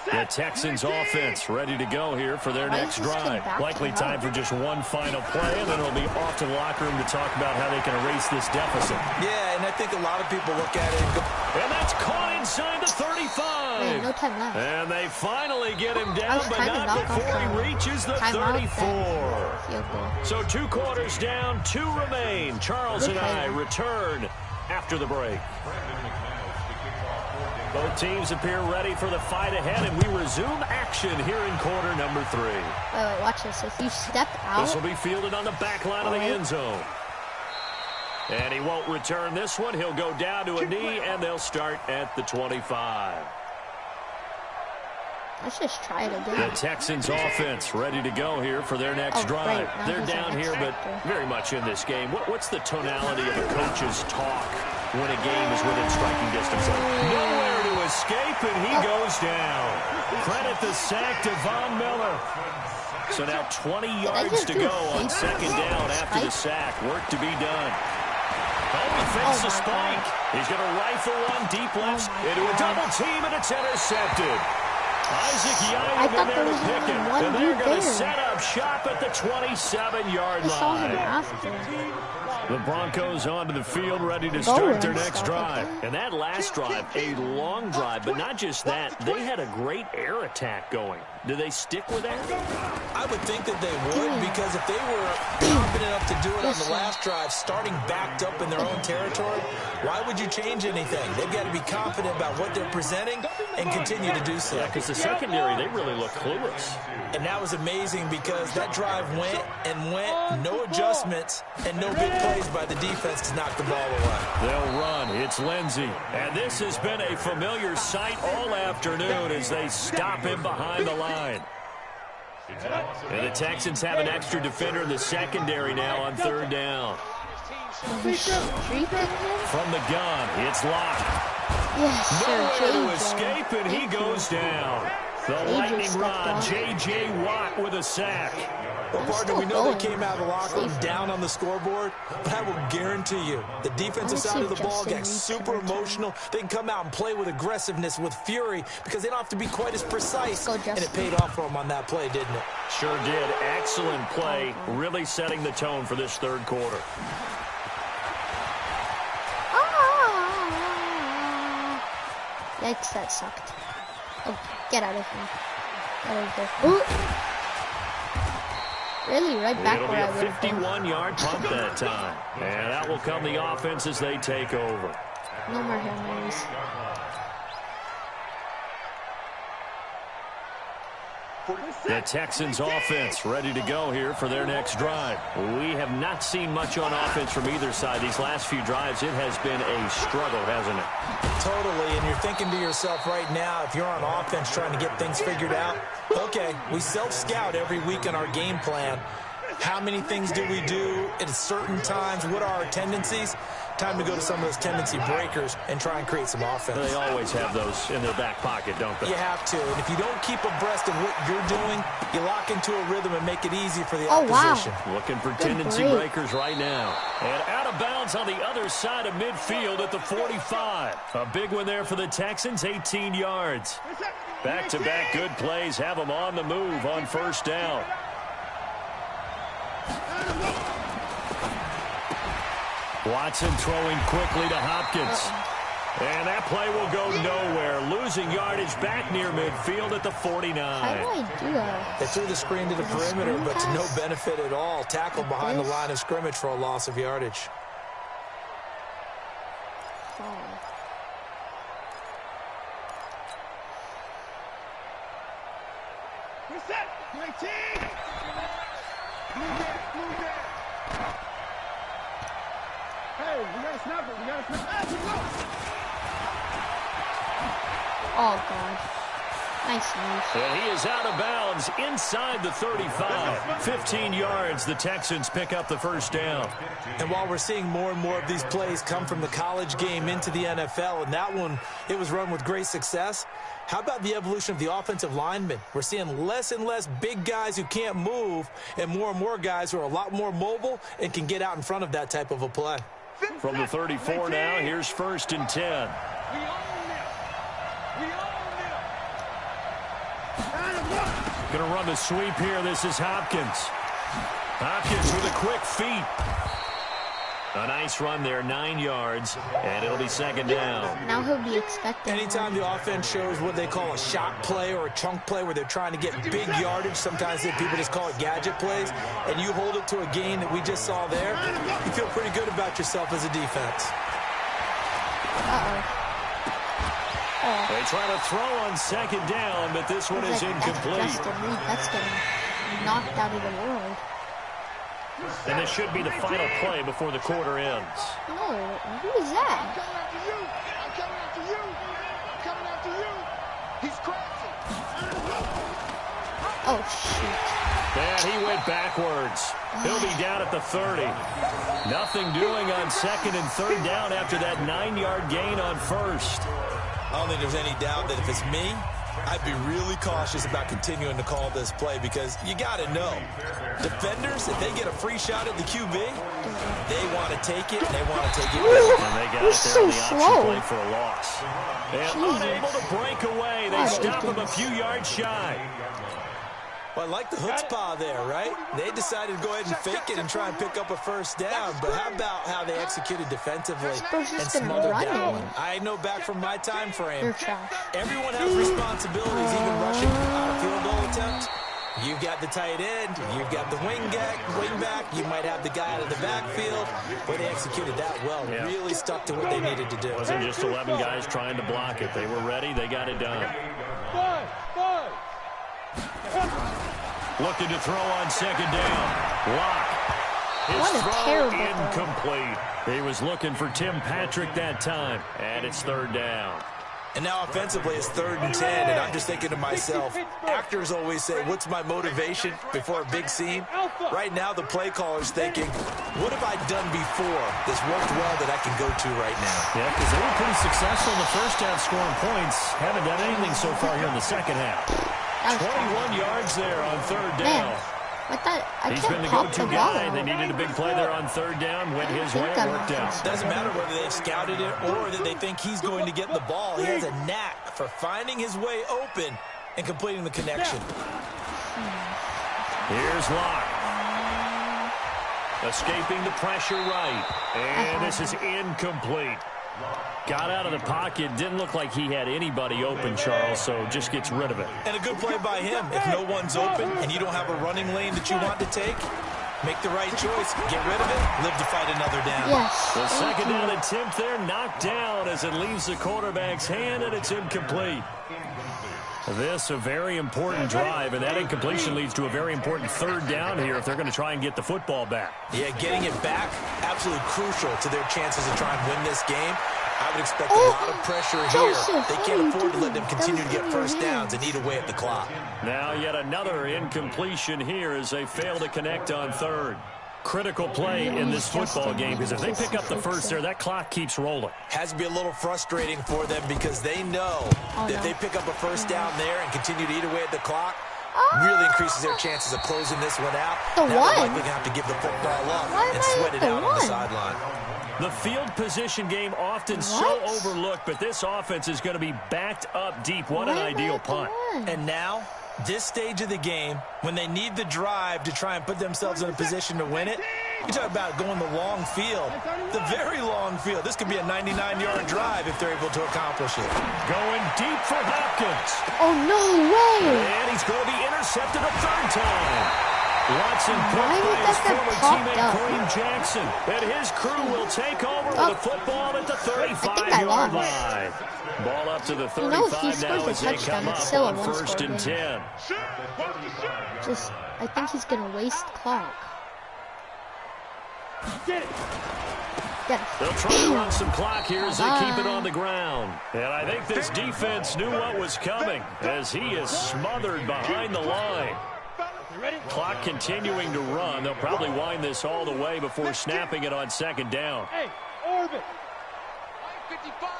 [SPEAKER 3] The Texans offense ready to go here for their next drive. Likely time for just one final play, and then it'll be off to the locker room to talk about how they can erase this deficit.
[SPEAKER 4] Yeah, and I think a lot of people look at it and go...
[SPEAKER 3] And that's caught inside the 35.
[SPEAKER 1] Man, no time left.
[SPEAKER 3] And they finally get him down, but not before he reaches the 34. So 2 quarters down, 2 remain. Charles and I return after the break. Both teams appear ready for the fight ahead, and we resume action here in quarter number 3.
[SPEAKER 1] Wait, watch this. If you step out...
[SPEAKER 3] This will be fielded on the back line of the end zone. And he won't return this one. He'll go down to a knee, and they'll start at the 25.
[SPEAKER 1] Let's just try it again.
[SPEAKER 3] The Texans offense ready to go here for their next drive. They're down here, but very much in this game. What's the tonality of a coach's talk when a game is within striking distance? Nowhere to escape, and he goes down. Credit the sack to Von Miller. So now 20 yards to go on second down after the sack. Work to be done. Oh, he fakes a spike. He's going to rifle one deep left into a double team, and it's intercepted. Isaac Yianum in there to pick him. And they're going to set up shop at the 27-yard line. The Broncos onto the field ready to start their next drive. And that last drive, a long drive, but not just that. They had a great air attack going. Do they stick with that?
[SPEAKER 4] I would think that they would, because if they were confident enough to do it on the last drive, starting backed up in their own territory, why would you change anything? They've got to be confident about what they're presenting and continue to do so.
[SPEAKER 3] Yeah, because the secondary, they really look clueless.
[SPEAKER 4] And that was amazing because that drive went and went, no adjustments, and no big plays by the defense to knock the ball away.
[SPEAKER 3] They'll run. It's Lindsey. And this has been a familiar sight all afternoon as they stop him behind the line. And the Texans have an extra defender in the secondary now on third down. From the gun, it's locked.
[SPEAKER 1] Yes,
[SPEAKER 3] nowhere to escape, and he goes down. The lightning rod, J.J. Watt with a sack.
[SPEAKER 4] Well, partner, we know they came out of the locker room down on the scoreboard, but I will guarantee you the defensive side of the ball gets super emotional. They can come out and play with aggressiveness, with fury, because they don't have to be quite as precise. And it paid off for them on that play, didn't it?
[SPEAKER 3] Sure did. Excellent play, really setting the tone for this third quarter.
[SPEAKER 1] Yikes, that sucked. Oh, get out of here. Get out of here. Ooh. Really, right back where I would have been.
[SPEAKER 3] It'll be a 51-yard punt that time. And that will come the offense as they take over.
[SPEAKER 1] No more Hail Marys.
[SPEAKER 3] The Texans offense ready to go here for their next drive. We have not seen much on offense from either side. These last few drives, it has been a struggle, hasn't it?
[SPEAKER 4] Totally, and you're thinking to yourself right now, if you're on offense trying to get things figured out, okay, we self-scout every week in our game plan. How many things do we do at certain times? What are our tendencies? Time to go to some of those tendency breakers and try and create some offense.
[SPEAKER 3] They always have those in their back pocket, don't they?
[SPEAKER 4] You have to. And if you don't keep abreast of what you're doing, you lock into a rhythm and make it easy for the opposition.
[SPEAKER 1] Wow.
[SPEAKER 3] Looking for tendency breakers right now. And out of bounds on the other side of midfield at the 45. A big one there for the Texans, 18 yards. Back-to-back good plays have them on the move on first down. Watson throwing quickly to Hopkins. And that play will go nowhere. Losing yardage back near midfield at the 49.
[SPEAKER 1] How do I do that?
[SPEAKER 4] They threw the screen to the perimeter, but to no benefit at all. Tackled behind the line of scrimmage for a loss of yardage.
[SPEAKER 5] Reset! 19! Hey, we gotta snap it. We gotta snap it.
[SPEAKER 1] Oh, God. Nice move.
[SPEAKER 3] And he is out of bounds inside the 35. 15 yards. The Texans pick up the first down.
[SPEAKER 4] And while we're seeing more and more of these plays come from the college game into the NFL, and that one, it was run with great success, how about the evolution of the offensive linemen? We're seeing less and less big guys who can't move and more guys who are a lot more mobile and can get out in front of that type of a play.
[SPEAKER 3] From the 34 now, here's 1st and 10. Going to run the sweep here. This is Hopkins. Hopkins with a quick feet. A nice run there, 9 yards, and it'll be second down.
[SPEAKER 1] Now he'll be expecting.
[SPEAKER 4] Anytime the offense shows what they call a shot play or a chunk play where they're trying to get big yardage, sometimes people just call it gadget plays, and you hold it to a gain that we just saw there, you feel pretty good about yourself as a defense.
[SPEAKER 3] They try to throw on second down, but this one is incomplete.
[SPEAKER 1] That's getting knocked out of the world.
[SPEAKER 3] And this should be the final play before the quarter ends.
[SPEAKER 1] No, who is that?
[SPEAKER 5] I'm coming after you. I'm coming after you. I'm coming after you. He's crashing.
[SPEAKER 1] Oh, shoot.
[SPEAKER 3] And he went backwards. He'll be down at the 30. Nothing doing on second and third down after that 9-yard gain on first.
[SPEAKER 4] I don't think there's any doubt that if it's me, I'd be really cautious about continuing to call this play because you got to know, defenders, if they get a free shot at the QB, they want to take it, and they want to take it big.
[SPEAKER 3] And they got it there on the option play for a loss. And unable to break away, they stop him a few yards shy.
[SPEAKER 4] Well, I like the chutzpah there, right? They decided to go ahead and fake it and try and pick up a first down, but how about how they executed defensively and smothered that one? I know back from my time frame, everyone has responsibilities, even rushing out a field goal attempt. You've got the tight end, you've got the wing back, you might have the guy out of the backfield, but they executed that well, really stuck to what they needed to do.
[SPEAKER 3] It wasn't just 11 guys trying to block it. They were ready, they got it done. Looking to throw on second down. Lock. His throw incomplete. He was looking for Tim Patrick that time, and it's third down.
[SPEAKER 4] And now offensively it's 3rd and 10, and I'm just thinking to myself, actors always say, what's my motivation before a big scene? Right now the play caller's thinking, what have I done before that's worked well that I can go to right now?
[SPEAKER 3] Yeah, because they were pretty successful in the first half scoring points. Haven't done anything so far here in the second half. 21 yards there on third down.
[SPEAKER 1] He's
[SPEAKER 3] been the go-to guy. They needed a big play there on third down. Went his way, it worked out.
[SPEAKER 4] Doesn't matter whether they've scouted it or that they think he's going to get the ball. He has a knack for finding his way open and completing the connection.
[SPEAKER 3] Here's Locke. Escaping the pressure right. And this is incomplete. Got out of the pocket. Didn't look like he had anybody open, Charles, so just gets rid of it.
[SPEAKER 4] And a good play by him. If no one's open and you don't have a running lane that you want to take, make the right choice. Get rid of it. Live to fight another down.
[SPEAKER 1] Yes.
[SPEAKER 3] The second down attempt there knocked down as it leaves the quarterback's hand, and it's incomplete. This a very important drive, and that incompletion leads to a very important third down here if they're going to try and get the football back.
[SPEAKER 4] Yeah, getting it back, absolutely crucial to their chances of trying to win this game. I would expect a lot of pressure here. They can't afford to let them continue to get first downs and eat away at the clock.
[SPEAKER 3] Now yet another incompletion here as they fail to connect on third. Critical play in this football game because if they pick up the first there, that clock keeps rolling.
[SPEAKER 4] Has to be a little frustrating for them because they know that if they pick up a first down there and continue to eat away at the clock, really increases their chances of closing this one out. Now they're likely going to have to give the football up and sweat it out on the sideline.
[SPEAKER 3] The field position game often so overlooked, but this offense is going to be backed up deep. What an ideal punt.
[SPEAKER 4] And now, this stage of the game, when they need the drive to try and put themselves in a position to win it, you talk about going the long field, the very long field. This could be a 99-yard drive if they're able to accomplish it.
[SPEAKER 3] Going deep for Hopkins.
[SPEAKER 1] Oh, no way.
[SPEAKER 3] And he's going to be intercepted a third time. Watson put by his former teammate Kareem Jackson. And his crew will take over with the football at the 35-yard line. Ball up to the 35 now as they come up on 1st and 10.
[SPEAKER 1] I think he's going to waste clock.
[SPEAKER 5] Get it.
[SPEAKER 3] They'll try to run some clock here as they keep it on the ground. And I think this defense knew what was coming as he is smothered behind the line. Clock continuing to run. They'll probably wind this all the way before snapping it on second down.
[SPEAKER 5] Hey, orbit. 55,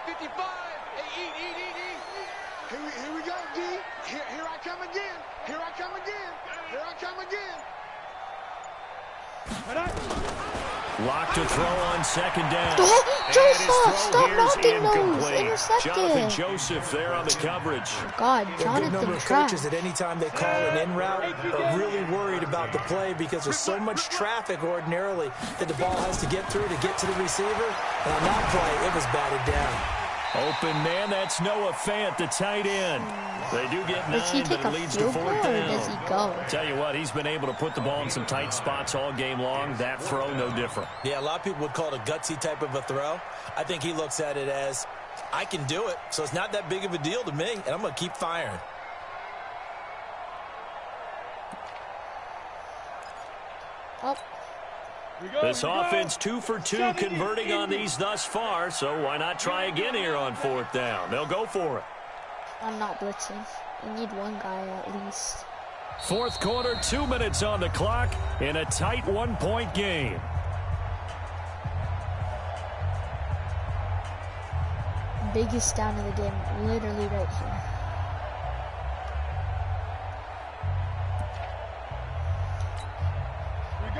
[SPEAKER 5] 55. Hey, eat. Here we go, D. Here I come again. Here I come again.
[SPEAKER 3] Lock to throw on second down.
[SPEAKER 1] Stop knocking those. intercepted.
[SPEAKER 3] Jonathan Joseph there on the coverage.
[SPEAKER 1] God,
[SPEAKER 4] A good
[SPEAKER 1] Jonathan
[SPEAKER 4] number of
[SPEAKER 1] trash.
[SPEAKER 4] coaches at any time they call an in route are really worried about the play because there's so much traffic ordinarily that the ball has to get through to get to the receiver. And on that play, it was batted down.
[SPEAKER 3] Open man, that's Noah Fant, the tight end. They do get 9,
[SPEAKER 1] Does he take
[SPEAKER 3] but
[SPEAKER 1] a
[SPEAKER 3] it leads to
[SPEAKER 1] field
[SPEAKER 3] 4th
[SPEAKER 1] goal or
[SPEAKER 3] down.
[SPEAKER 1] does he go?
[SPEAKER 3] Tell you what, he's been able to put the ball in some tight spots all game long. That throw, no different.
[SPEAKER 4] Yeah, a lot of people would call it a gutsy type of a throw. I think he looks at it as, I can do it, so it's not that big of a deal to me, and I'm going to keep firing.
[SPEAKER 1] Oh.
[SPEAKER 3] This offense 2 for 2 converting on these thus far, so why not try again here on 4th down? They'll go for it.
[SPEAKER 1] I'm not blitzing. We need one guy at least.
[SPEAKER 3] 4th quarter, 2 minutes on the clock in a tight 1-point game.
[SPEAKER 1] Biggest down of the game, literally right here.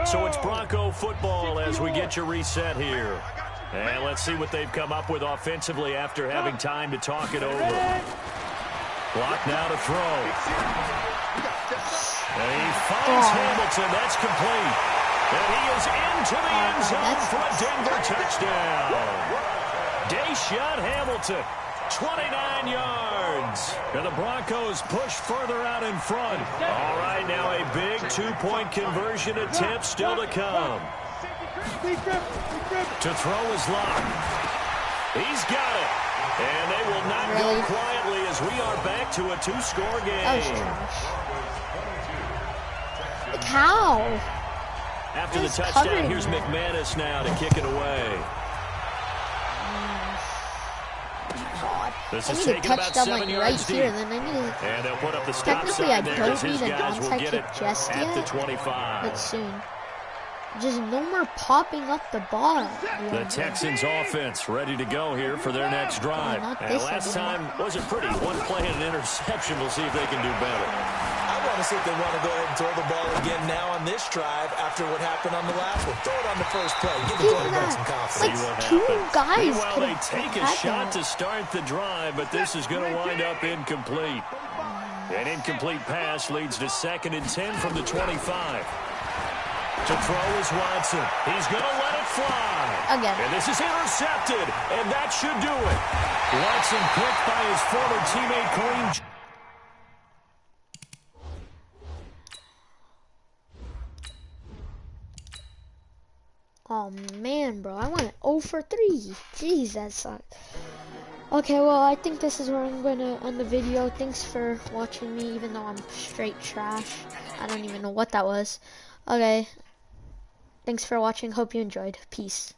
[SPEAKER 3] So it's Bronco football as we get you reset here. And let's see what they've come up with offensively after having time to talk it over. Block now to throw. And he finds Hamilton. That's complete. And he is into the end zone for a Denver touchdown. Deshaun Hamilton, 29 yards. And the Broncos push further out in front. All right, now a big 2-point conversion attempt still to come. To throw is locked. He's got it. And they will not go quietly as we are back to a 2-score game.
[SPEAKER 1] That was trash. Like how?
[SPEAKER 3] After the touchdown, here's McManus now to kick it away.
[SPEAKER 1] God.
[SPEAKER 3] This
[SPEAKER 1] I
[SPEAKER 3] is
[SPEAKER 1] need a
[SPEAKER 3] taking about
[SPEAKER 1] touchdown
[SPEAKER 3] 7
[SPEAKER 1] like right
[SPEAKER 3] yards
[SPEAKER 1] here,
[SPEAKER 3] deep.
[SPEAKER 1] then I need to...
[SPEAKER 3] And they'll put up the stop
[SPEAKER 1] Technically, I
[SPEAKER 3] sign there as
[SPEAKER 1] don't
[SPEAKER 3] his
[SPEAKER 1] need a
[SPEAKER 3] guys will
[SPEAKER 1] onside
[SPEAKER 3] get
[SPEAKER 1] kick
[SPEAKER 3] it
[SPEAKER 1] just
[SPEAKER 3] at the
[SPEAKER 1] yet,
[SPEAKER 3] 25.
[SPEAKER 1] but soon. Just no more popping up the ball.
[SPEAKER 3] The Texans offense ready to go here for their next drive. And last time wasn't pretty. One play and an interception. We'll see if they can do better.
[SPEAKER 4] I want to see if they want to go ahead and throw the ball again now on this drive after what happened on the last one. Throw it on the first play. Give the quarterback some confidence.
[SPEAKER 1] Like two guys
[SPEAKER 3] Meanwhile, they take a shot
[SPEAKER 1] that.
[SPEAKER 3] to start the drive, but this is going to wind up incomplete. An incomplete pass leads to 2nd and 10 from the 25. To throw is Watson. He's going to let it fly.
[SPEAKER 1] Again.
[SPEAKER 3] And this is intercepted, and that should do it. Watson picked by his former teammate Kareem.
[SPEAKER 1] Oh man, bro, I went 0 for 3. Jeez, that sucked. Okay, well, I think this is where I'm going to end the video. Thanks for watching me, even though I'm straight trash. I don't even know what that was. Okay. Thanks for watching. Hope you enjoyed. Peace.